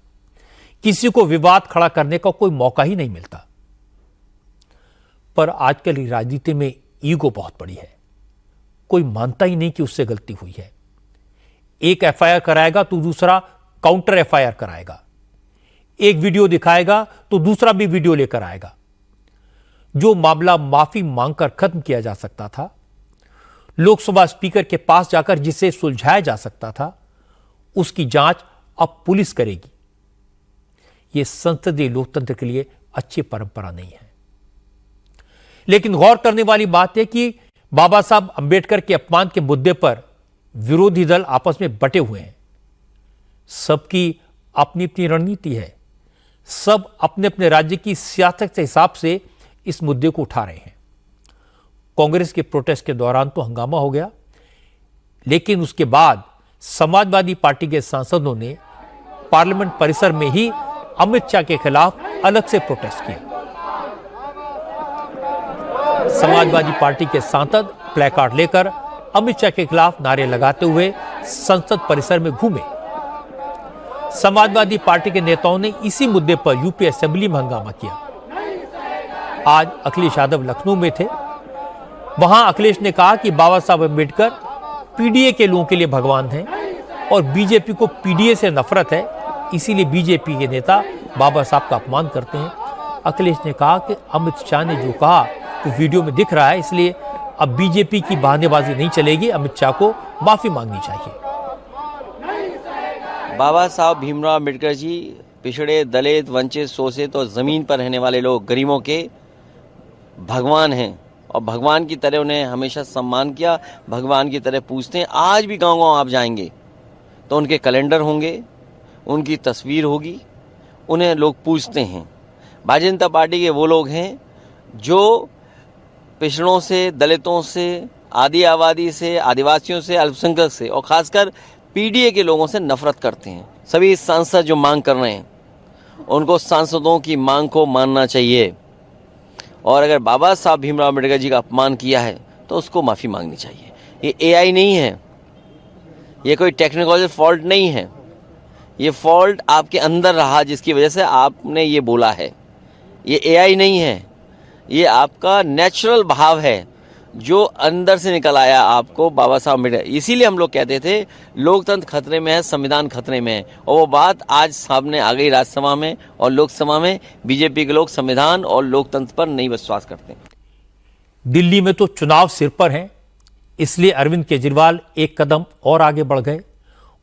S1: किसी को विवाद खड़ा करने का कोई मौका ही नहीं मिलता। पर आजकल की राजनीति में ईगो बहुत बड़ी है। कोई मानता ही नहीं कि उससे गलती हुई है। एक एफआईआर कराएगा तो दूसरा काउंटर एफआईआर कराएगा। एक वीडियो दिखाएगा तो दूसरा भी वीडियो लेकर आएगा। जो मामला माफी मांगकर खत्म किया जा सकता था, लोकसभा स्पीकर के पास जाकर जिसे सुलझाया जा सकता था, उसकी जांच अब पुलिस करेगी। यह संसदीय लोकतंत्र के लिए अच्छी परंपरा नहीं है। लेकिन गौर करने वाली बात है कि बाबा साहब अंबेडकर के अपमान के मुद्दे पर विरोधी दल आपस में बटे हुए हैं। सबकी अपनी अपनी रणनीति है। सब अपने अपने राज्य की सियासत के हिसाब से इस मुद्दे को उठा रहे हैं। कांग्रेस के प्रोटेस्ट के दौरान तो हंगामा हो गया, लेकिन उसके बाद समाजवादी पार्टी के सांसदों ने पार्लियामेंट परिसर में ही अमित शाह के खिलाफ अलग से प्रोटेस्ट किया। समाजवादी पार्टी के सांसद प्लेकार्ड लेकर अमित शाह के खिलाफ नारे लगाते हुए संसद परिसर में घूमे। समाजवादी पार्टी के नेताओं ने इसी मुद्दे पर यूपी असेंबली में हंगामा किया। आज अखिलेश यादव लखनऊ में थे। वहां अखिलेश ने कहा कि बाबा साहब अम्बेडकर पीडीए के लोगों के लिए भगवान हैं और बीजेपी को पीडीए से नफरत है, इसीलिए बीजेपी के नेता बाबा साहब का अपमान करते हैं। अखिलेश ने कहा कि अमित शाह ने जो कहा तो वीडियो में दिख रहा है, इसलिए अब बीजेपी की बहानेबाजी नहीं चलेगी, अमित शाह को माफी मांगनी चाहिए।
S16: बाबा साहब भीमराव अम्बेडकर जी पिछड़े, दलित, वंचित, शोषित और जमीन पर रहने वाले लोग, गरीबों के भगवान हैं और भगवान की तरह उन्हें हमेशा सम्मान किया, भगवान की तरह पूजते हैं। आज भी गांव-गांव आप जाएंगे तो उनके कैलेंडर होंगे, उनकी तस्वीर होगी, उन्हें लोग पूजते हैं। भारतीय जनता पार्टी के वो लोग हैं जो पिछड़ों से, दलितों से, आदि आबादी से, आदिवासियों से, अल्पसंख्यक से और खासकर पीडीए के लोगों से नफरत करते हैं। सभी सांसद जो मांग कर रहे हैं उनको सांसदों की मांग को मानना चाहिए और अगर बाबा साहब भीमराव अम्बेडकर जी का अपमान किया है तो उसको माफ़ी मांगनी चाहिए। ये एआई नहीं है, ये कोई टेक्निकल फॉल्ट नहीं है, ये फॉल्ट आपके अंदर रहा जिसकी वजह से आपने ये बोला है। ये एआई नहीं है, ये आपका नेचुरल भाव है जो अंदर से निकल आया आपको बाबा साहब अम्बेडकर। इसीलिए हम लोग कहते थे लोकतंत्र खतरे में है, संविधान खतरे में है, और वो बात आज सामने आ गई राज्यसभा में और लोकसभा में। बीजेपी के लोग संविधान और लोकतंत्र पर नहीं विश्वास करते।
S1: दिल्ली में तो चुनाव सिर पर हैं, इसलिए अरविंद केजरीवाल एक कदम और आगे बढ़ गए।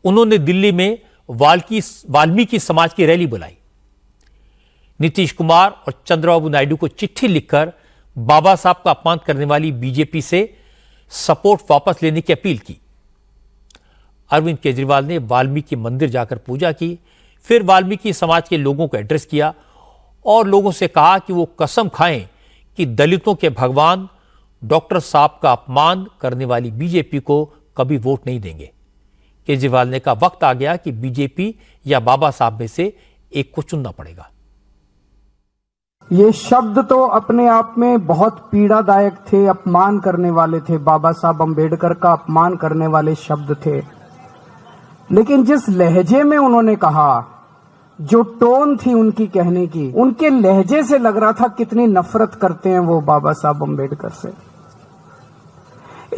S1: उन्होंने दिल्ली में वाल्मीकि समाज की रैली बुलाई। नीतीश कुमार और चंद्रबाबू नायडू को चिट्ठी लिखकर बाबा साहब का अपमान करने वाली बीजेपी से सपोर्ट वापस लेने की अपील की। अरविंद केजरीवाल ने वाल्मीकि मंदिर जाकर पूजा की, फिर वाल्मीकि समाज के लोगों को एड्रेस किया और लोगों से कहा कि वो कसम खाएं कि दलितों के भगवान डॉक्टर साहब का अपमान करने वाली बीजेपी को कभी वोट नहीं देंगे। केजरीवाल ने कहा वक्त आ गया कि बीजेपी या बाबा साहब में से एक को चुनना पड़ेगा।
S17: ये शब्द तो अपने आप में बहुत पीड़ादायक थे, अपमान करने वाले थे, बाबा साहब अम्बेडकर का अपमान करने वाले शब्द थे। लेकिन जिस लहजे में उन्होंने कहा, जो टोन थी उनकी कहने की, उनके लहजे से लग रहा था कितनी नफरत करते हैं वो बाबा साहब अम्बेडकर से।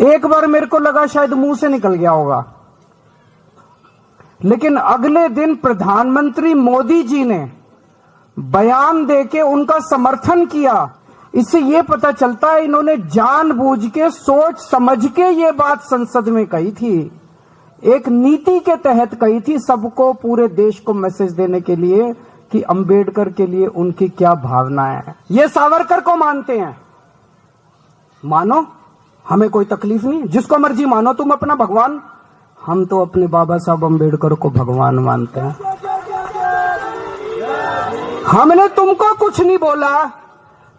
S17: एक बार मेरे को लगा शायद मुंह से निकल गया होगा, लेकिन अगले दिन प्रधानमंत्री मोदी जी ने बयान देके उनका समर्थन किया। इससे ये पता चलता है इन्होंने जानबूझ के, सोच समझ के ये बात संसद में कही थी, एक नीति के तहत कही थी, सबको, पूरे देश को मैसेज देने के लिए कि अंबेडकर के लिए उनकी क्या भावनाएं हैं। ये सावरकर को मानते हैं, मानो, हमें कोई तकलीफ नहीं, जिसको मर्जी मानो तुम अपना भगवान। हम तो अपने बाबा साहब अम्बेडकर को भगवान मानते हैं। हमने तुमको कुछ नहीं बोला,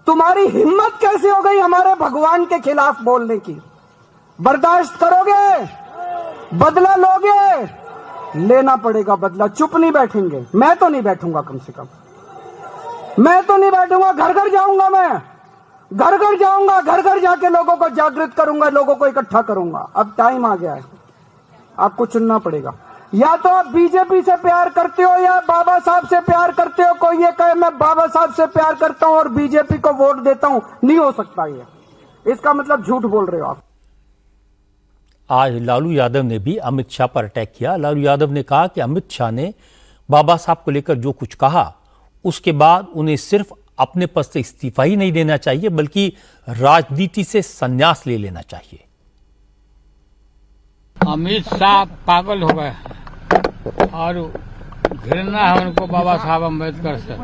S17: तुम्हारी हिम्मत कैसे हो गई हमारे भगवान के खिलाफ बोलने की? बर्दाश्त करोगे? बदला लोगे? लेना पड़ेगा बदला, चुप नहीं बैठेंगे। मैं तो नहीं बैठूंगा, कम से कम मैं तो नहीं बैठूंगा। घर घर जाऊंगा, मैं घर घर जाऊंगा, घर घर जाके लोगों को जागृत करूंगा, लोगों को इकट्ठा करूंगा। अब टाइम आ गया है, आपको चुनना पड़ेगा। या तो आप बीजेपी से प्यार करते हो या बाबा साहब से प्यार करते हो। कोई ये कहे मैं बाबा साहब से प्यार करता हूं और बीजेपी को वोट देता हूं, नहीं हो सकता ये। इसका मतलब झूठ बोल रहे हो आप।
S1: आज लालू यादव ने भी अमित शाह पर अटैक किया। लालू यादव ने कहा कि अमित शाह ने बाबा साहब को लेकर जो कुछ कहा, उसके बाद उन्हें सिर्फ अपने पद से इस्तीफा ही नहीं देना चाहिए, बल्कि राजनीति से संन्यास ले लेना चाहिए।
S18: अमित शाह पागल हो गए और घृणा है उनको बाबा साहब अम्बेडकर से।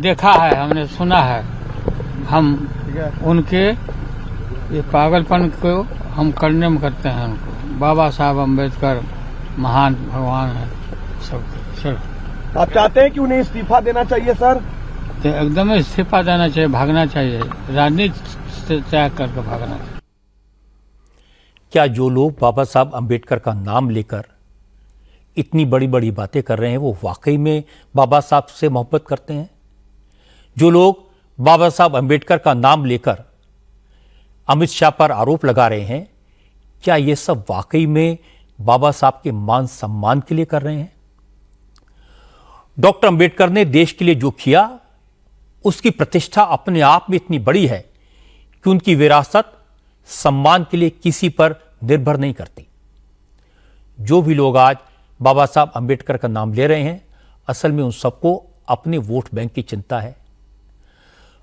S18: देखा है, हमने सुना है, हम उनके ये पागलपन को हम करने में करते हैं उनको। बाबा साहब अम्बेडकर महान भगवान है सब।
S4: आप चाहते हैं कि उन्हें इस्तीफा देना चाहिए सर?
S18: तो एकदम इस्तीफा देना चाहिए, भागना चाहिए, राजनीति से त्याग करके भागना चाहिए।
S1: क्या जो लोग बाबा साहब अम्बेडकर का नाम लेकर इतनी बड़ी बड़ी बातें कर रहे हैं वो वाकई में बाबा साहब से मोहब्बत करते हैं? जो लोग बाबा साहब अम्बेडकर का नाम लेकर अमित शाह पर आरोप लगा रहे हैं, क्या ये सब वाकई में बाबा साहब के मान सम्मान के लिए कर रहे हैं? डॉक्टर अंबेडकर ने देश के लिए जो किया उसकी प्रतिष्ठा अपने आप में इतनी बड़ी है कि उनकी विरासत सम्मान के लिए किसी पर निर्भर नहीं करती। जो भी लोग आज बाबा साहब अंबेडकर का नाम ले रहे हैं, असल में उन सबको अपने वोट बैंक की चिंता है।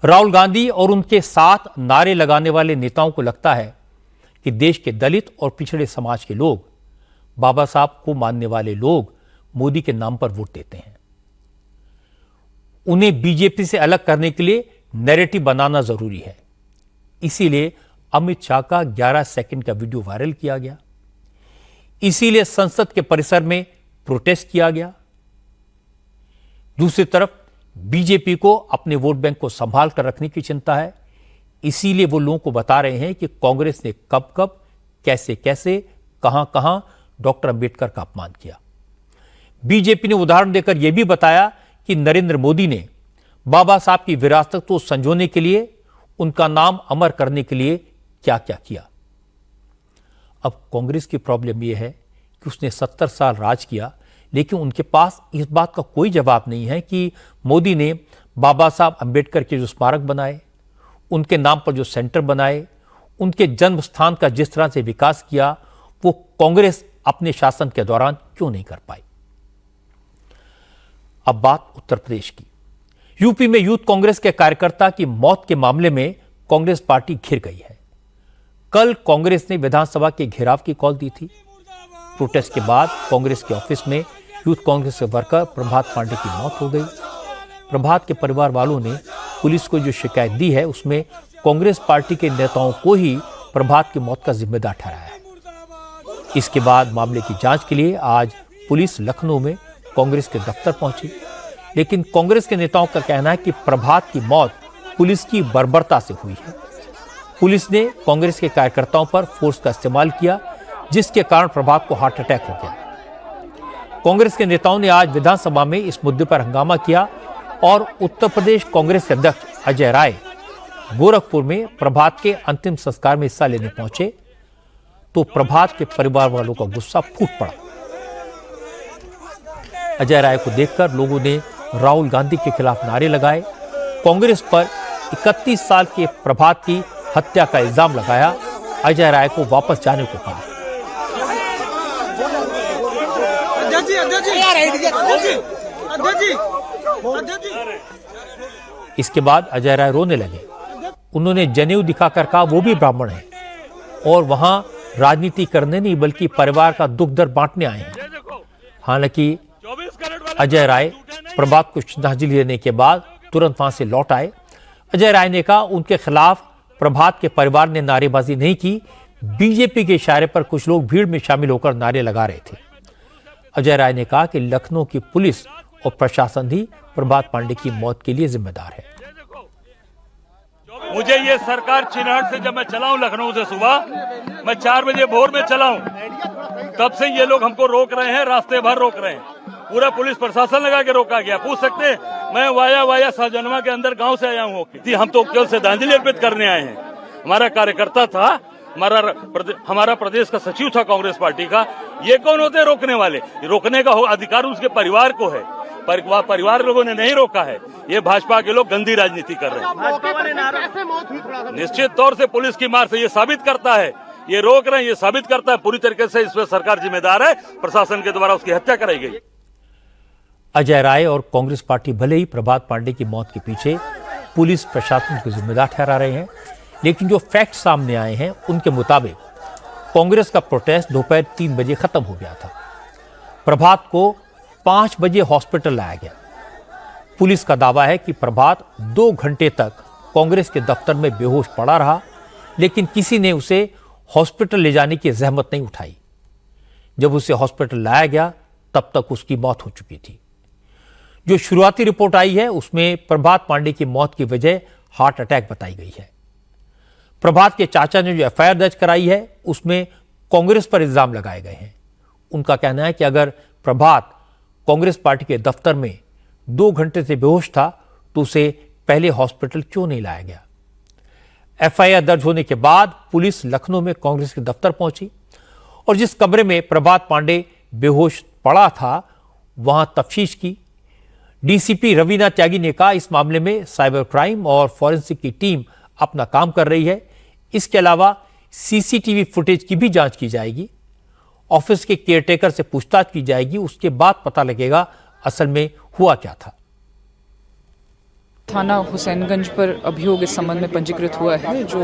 S1: राहुल गांधी और उनके साथ नारे लगाने वाले नेताओं को लगता है कि देश के दलित और पिछड़े समाज के लोग, बाबा साहब को मानने वाले लोग मोदी के नाम पर वोट देते हैं। उन्हें बीजेपी से अलग करने के लिए नैरेटिव बनाना जरूरी है। इसीलिए अमित शाह का 11 सेकंड का वीडियो वायरल किया गया, इसीलिए संसद के परिसर में प्रोटेस्ट किया गया। दूसरी तरफ बीजेपी को अपने वोट बैंक को संभाल कर रखने की चिंता है, इसीलिए वो लोगों को बता रहे हैं कि कांग्रेस ने कब कब, कैसे कैसे, कहां कहां डॉक्टर अंबेडकर का अपमान किया। बीजेपी ने उदाहरण देकर यह भी बताया कि नरेंद्र मोदी ने बाबा साहब की विरासत को संजोने के लिए, उनका नाम अमर करने के लिए क्या क्या किया। अब कांग्रेस की प्रॉब्लम यह है कि उसने 70 साल राज किया, लेकिन उनके पास इस बात का कोई जवाब नहीं है कि मोदी ने बाबा साहब अंबेडकर के जो स्मारक बनाए, उनके नाम पर जो सेंटर बनाए, उनके जन्म स्थान का जिस तरह से विकास किया, वो कांग्रेस अपने शासन के दौरान क्यों नहीं कर पाई। अब बात उत्तर प्रदेश की। यूपी में यूथ कांग्रेस के कार्यकर्ता की मौत के मामले में कांग्रेस पार्टी घिर गई है। कल कांग्रेस ने विधानसभा के घेराव की कॉल दी थी। प्रोटेस्ट के बाद कांग्रेस के ऑफिस में यूथ कांग्रेस के वर्कर प्रभात पांडे की मौत हो गई। प्रभात के परिवार वालों ने पुलिस को जो शिकायत दी है, उसमें कांग्रेस पार्टी के नेताओं को ही प्रभात की मौत का जिम्मेदार ठहराया है। इसके बाद मामले की जांच के लिए आज पुलिस लखनऊ में कांग्रेस के दफ्तर पहुंची, लेकिन कांग्रेस के नेताओं का कहना है कि प्रभात की मौत पुलिस की बर्बरता से हुई है। पुलिस ने कांग्रेस के कार्यकर्ताओं पर फोर्स का इस्तेमाल किया, जिसके कारण प्रभात को हार्ट अटैक हो गया। कांग्रेस के नेताओं ने आज विधानसभा में इस मुद्दे पर हंगामा किया और उत्तर प्रदेश कांग्रेस के अध्यक्ष अजय राय गोरखपुर में प्रभात के अंतिम संस्कार में हिस्सा लेने पहुंचे तो प्रभात के परिवार वालों का गुस्सा फूट पड़ा। अजय राय को देखकर लोगों ने राहुल गांधी के खिलाफ नारे लगाए, कांग्रेस पर 31 साल के प्रभात की हत्या का इल्जाम लगाया, अजय राय को वापस जाने को कहा। इसके बाद अजय राय रोने लगे। उन्होंने जनेऊ दिखाकर कहा वो भी ब्राह्मण है और वहां राजनीति करने नहीं बल्कि परिवार का दुख दर्द बांटने आए हैं। हालांकि अजय राय प्रभात को श्रद्धांजलि देने के बाद तुरंत वहां से लौट आए। अजय राय ने कहा उनके खिलाफ प्रभात के परिवार ने नारेबाजी नहीं की, बीजेपी के इशारे पर कुछ लोग भीड़ में शामिल होकर नारे लगा रहे थे। अजय राय ने कहा कि लखनऊ की पुलिस और प्रशासन ही प्रभात पांडे की मौत के लिए जिम्मेदार है।
S19: मुझे ये सरकार चिन्हट से जब मैं चला हूं लखनऊ से सुबह, मैं 4 बजे भोर में चला हूं, तब से ये लोग हमको रोक रहे हैं, रास्ते भर रोक रहे हैं। पूरा पुलिस प्रशासन लगा के रोका गया। पूछ सकते हैं, मैं वाया सहजनवा के अंदर गांव से आया हूँ। हम तो केवल श्रद्धांजलि अर्पित करने आए हैं। हमारा कार्यकर्ता था, हमारा प्रदेश का सचिव था कांग्रेस पार्टी का। ये कौन होते रोकने वाले? रोकने का अधिकार उसके परिवार को है, परिवार लोगों ने नहीं रोका है। ये भाजपा के लोग गंदी राजनीति कर रहे हैं। निश्चित तौर से पुलिस की मार से ये साबित करता है, ये रोक रहे हैं, ये साबित करता है पूरी तरीके से इसमें सरकार जिम्मेदार है, प्रशासन के द्वारा उसकी हत्या कराई गई।
S1: अजय राय और कांग्रेस पार्टी भले ही प्रभात पांडे की मौत के पीछे पुलिस प्रशासन को जिम्मेदार ठहरा रहे हैं, लेकिन जो फैक्ट सामने आए हैं उनके मुताबिक कांग्रेस का प्रोटेस्ट दोपहर 3 बजे खत्म हो गया था। प्रभात को 5 बजे हॉस्पिटल लाया गया। पुलिस का दावा है कि प्रभात 2 घंटे तक कांग्रेस के दफ्तर में बेहोश पड़ा रहा, लेकिन किसी ने उसे हॉस्पिटल ले जाने की जहमत नहीं उठाई। जब उसे हॉस्पिटल लाया गया तब तक उसकी मौत हो चुकी थी। जो शुरुआती रिपोर्ट आई है उसमें प्रभात पांडे की मौत की वजह हार्ट अटैक बताई गई है। प्रभात के चाचा ने जो एफआईआर दर्ज कराई है उसमें कांग्रेस पर इल्जाम लगाए गए हैं। उनका कहना है कि अगर प्रभात कांग्रेस पार्टी के दफ्तर में 2 घंटे से बेहोश था तो उसे पहले हॉस्पिटल क्यों नहीं लाया गया। एफआईआर दर्ज होने के बाद पुलिस लखनऊ में कांग्रेस के दफ्तर पहुंची और जिस कमरे में प्रभात पांडे बेहोश पड़ा था वहां तफ्तीश की। डीसीपी रवीना त्यागी ने कहा, इस मामले में साइबर क्राइम और फॉरेंसिक की टीम अपना काम कर रही है। इसके अलावा सीसीटीवी फुटेज की भी जांच की जाएगी। ऑफिस के केयरटेकर से पूछताछ की जाएगी, उसके बाद पता लगेगा असल में हुआ क्या था।
S20: थाना हुसैनगंज पर अभियोग इस संबंध में पंजीकृत हुआ है, जो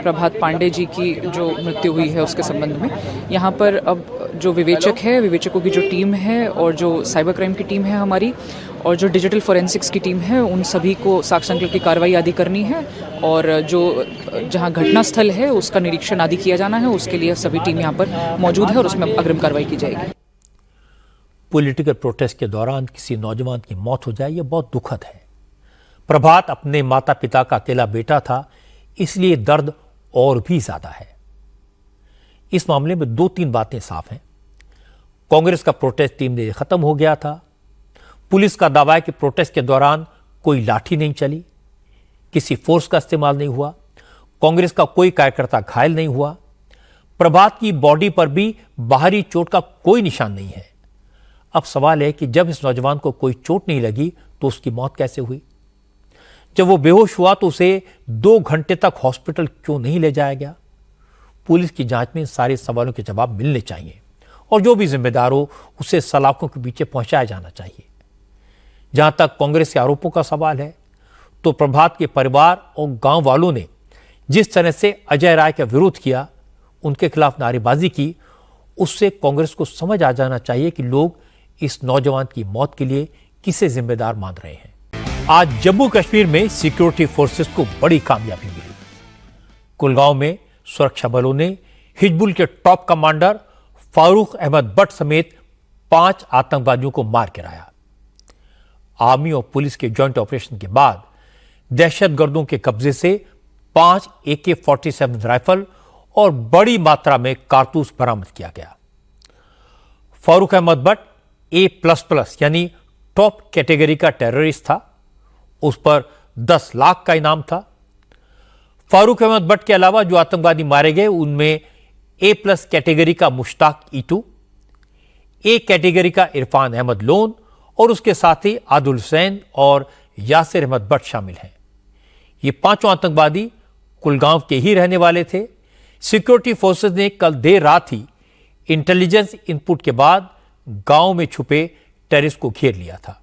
S20: प्रभात पांडे जी की जो मृत्यु हुई है उसके संबंध में। यहाँ पर अब जो विवेचक है, विवेचकों की जो टीम है और जो साइबर क्राइम की टीम है हमारी और जो डिजिटल फोरेंसिक्स की टीम है, उन सभी को साक्ष्य संकलन की कार्रवाई आदि करनी है और जो जहाँ घटना स्थल है उसका निरीक्षण आदि किया जाना है। उसके लिए सभी टीम यहाँ पर मौजूद है और उसमें अग्रिम कार्रवाई की जाएगी।
S1: पॉलिटिकल प्रोटेस्ट के दौरान किसी नौजवान की मौत हो जाए, यह बहुत दुखद है। प्रभात अपने माता पिता का अकेला बेटा था, इसलिए दर्द और भी ज्यादा है। इस मामले में 2-3 बातें साफ हैं। कांग्रेस का प्रोटेस्ट 3 दिन खत्म हो गया था। पुलिस का दावा है कि प्रोटेस्ट के दौरान कोई लाठी नहीं चली, किसी फोर्स का इस्तेमाल नहीं हुआ, कांग्रेस का कोई कार्यकर्ता घायल नहीं हुआ। प्रभात की बॉडी पर भी बाहरी चोट का कोई निशान नहीं है। अब सवाल है कि जब इस नौजवान को कोई चोट नहीं लगी तो उसकी मौत कैसे हुई? जब वो बेहोश हुआ तो उसे 2 घंटे तक हॉस्पिटल क्यों नहीं ले जाया गया? पुलिस की जांच में इन सारे सवालों के जवाब मिलने चाहिए और जो भी जिम्मेदार हो उसे सलाखों के पीछे पहुंचाया जाना चाहिए। जहां तक कांग्रेस के आरोपों का सवाल है तो प्रभात के परिवार और गांव वालों ने जिस तरह से अजय राय का विरोध किया, उनके खिलाफ नारेबाजी की, उससे कांग्रेस को समझ आ जाना चाहिए कि लोग इस नौजवान की मौत के लिए किसे जिम्मेदार मान रहे हैं। आज जम्मू कश्मीर में सिक्योरिटी फोर्सेस को बड़ी कामयाबी मिली। कुलगांव में सुरक्षा बलों ने हिजबुल के टॉप कमांडर फारूक अहमद भट्ट समेत 5 आतंकवादियों को मार गिराया। आर्मी और पुलिस के जॉइंट ऑपरेशन के बाद दहशतगर्दों के कब्जे से 5 AK-47 राइफल और बड़ी मात्रा में कारतूस बरामद किया गया। फारूक अहमद भट्ट A++ यानी टॉप कैटेगरी का टेररिस्ट था। उस पर 10 लाख का इनाम था। फारूक अहमद भट्ट के अलावा जो आतंकवादी मारे गए उनमें A+ कैटेगरी का मुश्ताक ईटू, A कैटेगरी का इरफान अहमद लोन और उसके साथ ही आदिल हुसैन और यासिर अहमद भट्ट शामिल हैं। ये 5 आतंकवादी कुलगांव के ही रहने वाले थे। सिक्योरिटी फोर्सेस ने कल देर रात ही इंटेलिजेंस इनपुट के बाद गांव में छुपे टेररिस्ट को घेर लिया था।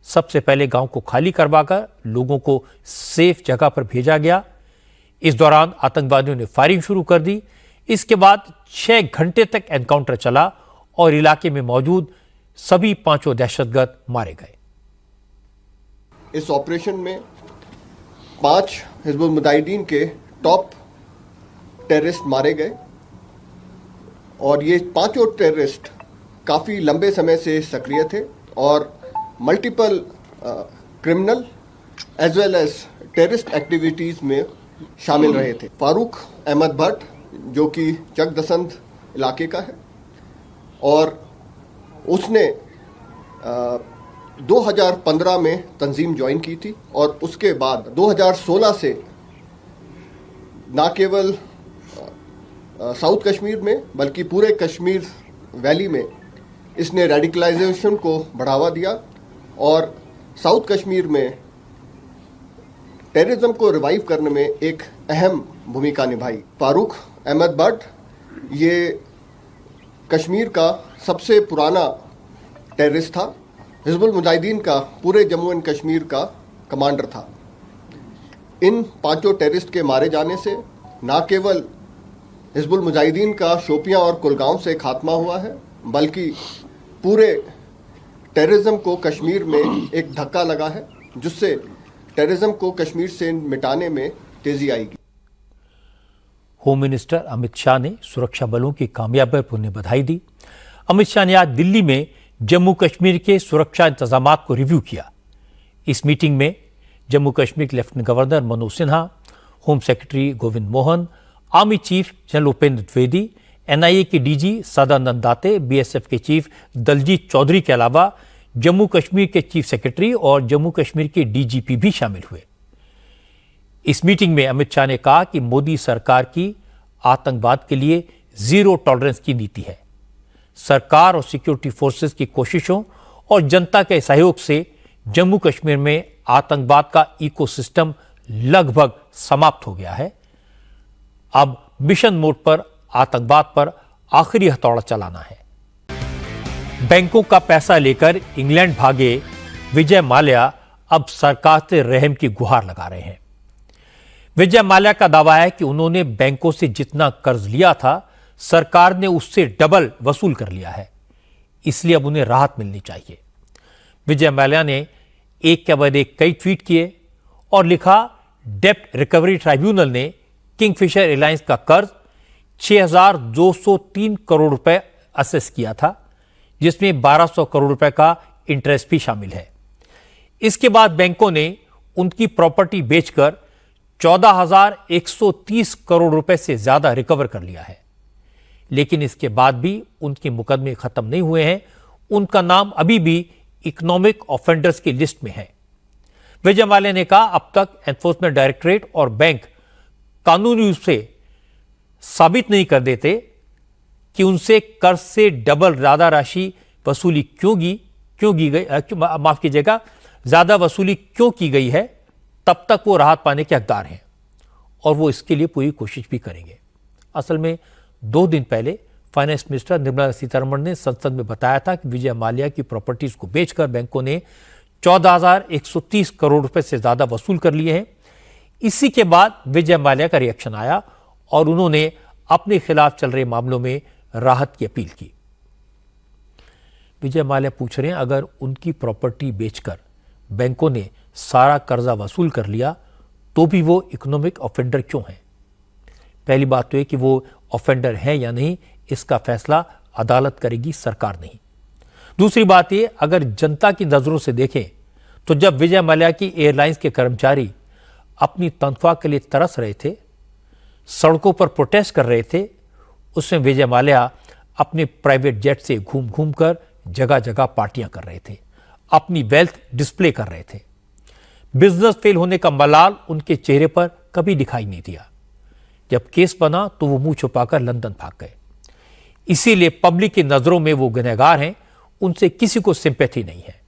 S1: सबसे पहले गांव को खाली करवाकर लोगों को सेफ जगह पर भेजा गया। इस दौरान आतंकवादियों ने फायरिंग शुरू कर दी। इसके बाद 6 घंटे तक एनकाउंटर चला और इलाके में मौजूद सभी 5 दहशतगर्द मारे गए।
S21: इस ऑपरेशन में 5 हिजबुल मुजाहिदीन के टॉप टेररिस्ट मारे गए और ये 5 टेररिस्ट काफी लंबे समय से सक्रिय थे और multiple criminal as well as terrorist activities में शामिल रहे थे। फारूक अहमद भट्ट जो कि चकदसंद इलाके का है और उसने 2015 में तंजीम ज्वाइन की थी और उसके बाद 2016 से न केवल साउथ कश्मीर में बल्कि पूरे कश्मीर वैली में इसने रेडिकलाइजेशन को बढ़ावा दिया और साउथ कश्मीर में टेररिज्म को रिवाइव करने में एक अहम भूमिका निभाई। फारूक अहमद भट्ट ये कश्मीर का सबसे पुराना टेररिस्ट था। हिजबुल मुजाहिदीन का पूरे जम्मू एंड कश्मीर का कमांडर था। इन 5 टेररिस्ट के मारे जाने से न केवल हिजबुल मुजाहिदीन का शोपियां और कुलगांव से खात्मा हुआ है बल्कि पूरे टेररिज्म को कश्मीर में एक धक्का लगा है जिससे टेररिज्म को कश्मीर से मिटाने में तेजी आएगी।
S1: होम मिनिस्टर अमित शाह ने सुरक्षा बलों की कामयाबी पर उन्हें बधाई दी। अमित शाह ने आज दिल्ली में जम्मू कश्मीर के सुरक्षा इंतजामात को रिव्यू किया। इस मीटिंग में जम्मू कश्मीर के lieutenant governor Manoj Sinha, home secretary Govind Mohan, army chief general Upendra Dwivedi, NIA के DG सदानंद दाते, BSF के चीफ दलजीत चौधरी के अलावा जम्मू कश्मीर के चीफ सेक्रेटरी और जम्मू कश्मीर के DGP भी शामिल हुए। इस मीटिंग में अमित शाह ने कहा कि मोदी सरकार की आतंकवाद के लिए जीरो टॉलरेंस की नीति है। सरकार और सिक्योरिटी फोर्सेस की कोशिशों और जनता के सहयोग से जम्मू कश्मीर में आतंकवाद का इकोसिस्टम लगभग समाप्त हो गया है। अब मिशन मोड पर आतंकवाद पर आखिरी हथौड़ा चलाना है। बैंकों का पैसा लेकर इंग्लैंड भागे विजय माल्या अब सरकार से रहम की गुहार लगा रहे हैं। विजय माल्या का दावा है कि उन्होंने बैंकों से जितना कर्ज लिया था सरकार ने उससे डबल वसूल कर लिया है, इसलिए अब उन्हें राहत मिलनी चाहिए। विजय माल्या ने एक के बाद एक कई ट्वीट किए और लिखा, डेब्ट रिकवरी ट्राइब्यूनल ने किंगफिशर एयरलाइंस का कर्ज 6,203 करोड़ रुपए असेस किया था, जिसमें 1,200 करोड़ रुपए का इंटरेस्ट भी शामिल है। इसके बाद बैंकों ने उनकी प्रॉपर्टी बेचकर 14,130 करोड़ रुपए से ज्यादा रिकवर कर लिया है। लेकिन इसके बाद भी उनके मुकदमे खत्म नहीं हुए हैं। उनका नाम अभी भी इकोनॉमिक ऑफेंडर्स की लिस्ट में है। विजय माल्या ने कहा, अब तक एनफोर्समेंट डायरेक्टरेट और बैंक कानूनी रूप से साबित नहीं कर देते कि उनसे कर्ज से डबल ज्यादा राशि वसूली क्यों की गई, माफ कीजिएगा, ज्यादा वसूली क्यों की गई है, तब तक वो राहत पाने के हकदार हैं और वो इसके लिए पूरी कोशिश भी करेंगे। असल में 2 दिन पहले फाइनेंस मिनिस्टर निर्मला सीतारमण ने संसद में बताया था कि विजय माल्या की प्रॉपर्टीज को बेचकर बैंकों ने 14,130 करोड़ रुपए से ज्यादा वसूल कर लिए हैं। इसी के बाद विजय माल्या का रिएक्शन आया और उन्होंने अपने खिलाफ चल रहे मामलों में राहत की अपील की। विजय माल्या पूछ रहे हैं, अगर उनकी प्रॉपर्टी बेचकर बैंकों ने सारा कर्जा वसूल कर लिया तो भी वो इकोनॉमिक ऑफेंडर क्यों हैं? पहली बात तो है कि वो ऑफेंडर है या नहीं, इसका फैसला अदालत करेगी, सरकार नहीं। दूसरी बात ये, अगर जनता की नजरों से देखें तो जब विजय माल्या की एयरलाइंस के कर्मचारी अपनी तनख्वाह के लिए तरस रहे थे, सड़कों पर प्रोटेस्ट कर रहे थे, उसमें विजय माल्या अपने प्राइवेट जेट से घूम घूम कर जगह जगह पार्टियां कर रहे थे, अपनी वेल्थ डिस्प्ले कर रहे थे। बिजनेस फेल होने का मलाल उनके चेहरे पर कभी दिखाई नहीं दिया। जब केस बना तो वो मुंह छुपाकर लंदन भाग गए। इसीलिए पब्लिक की नजरों में वो गुनहगार हैं, उनसे किसी को सिंपैथी नहीं है।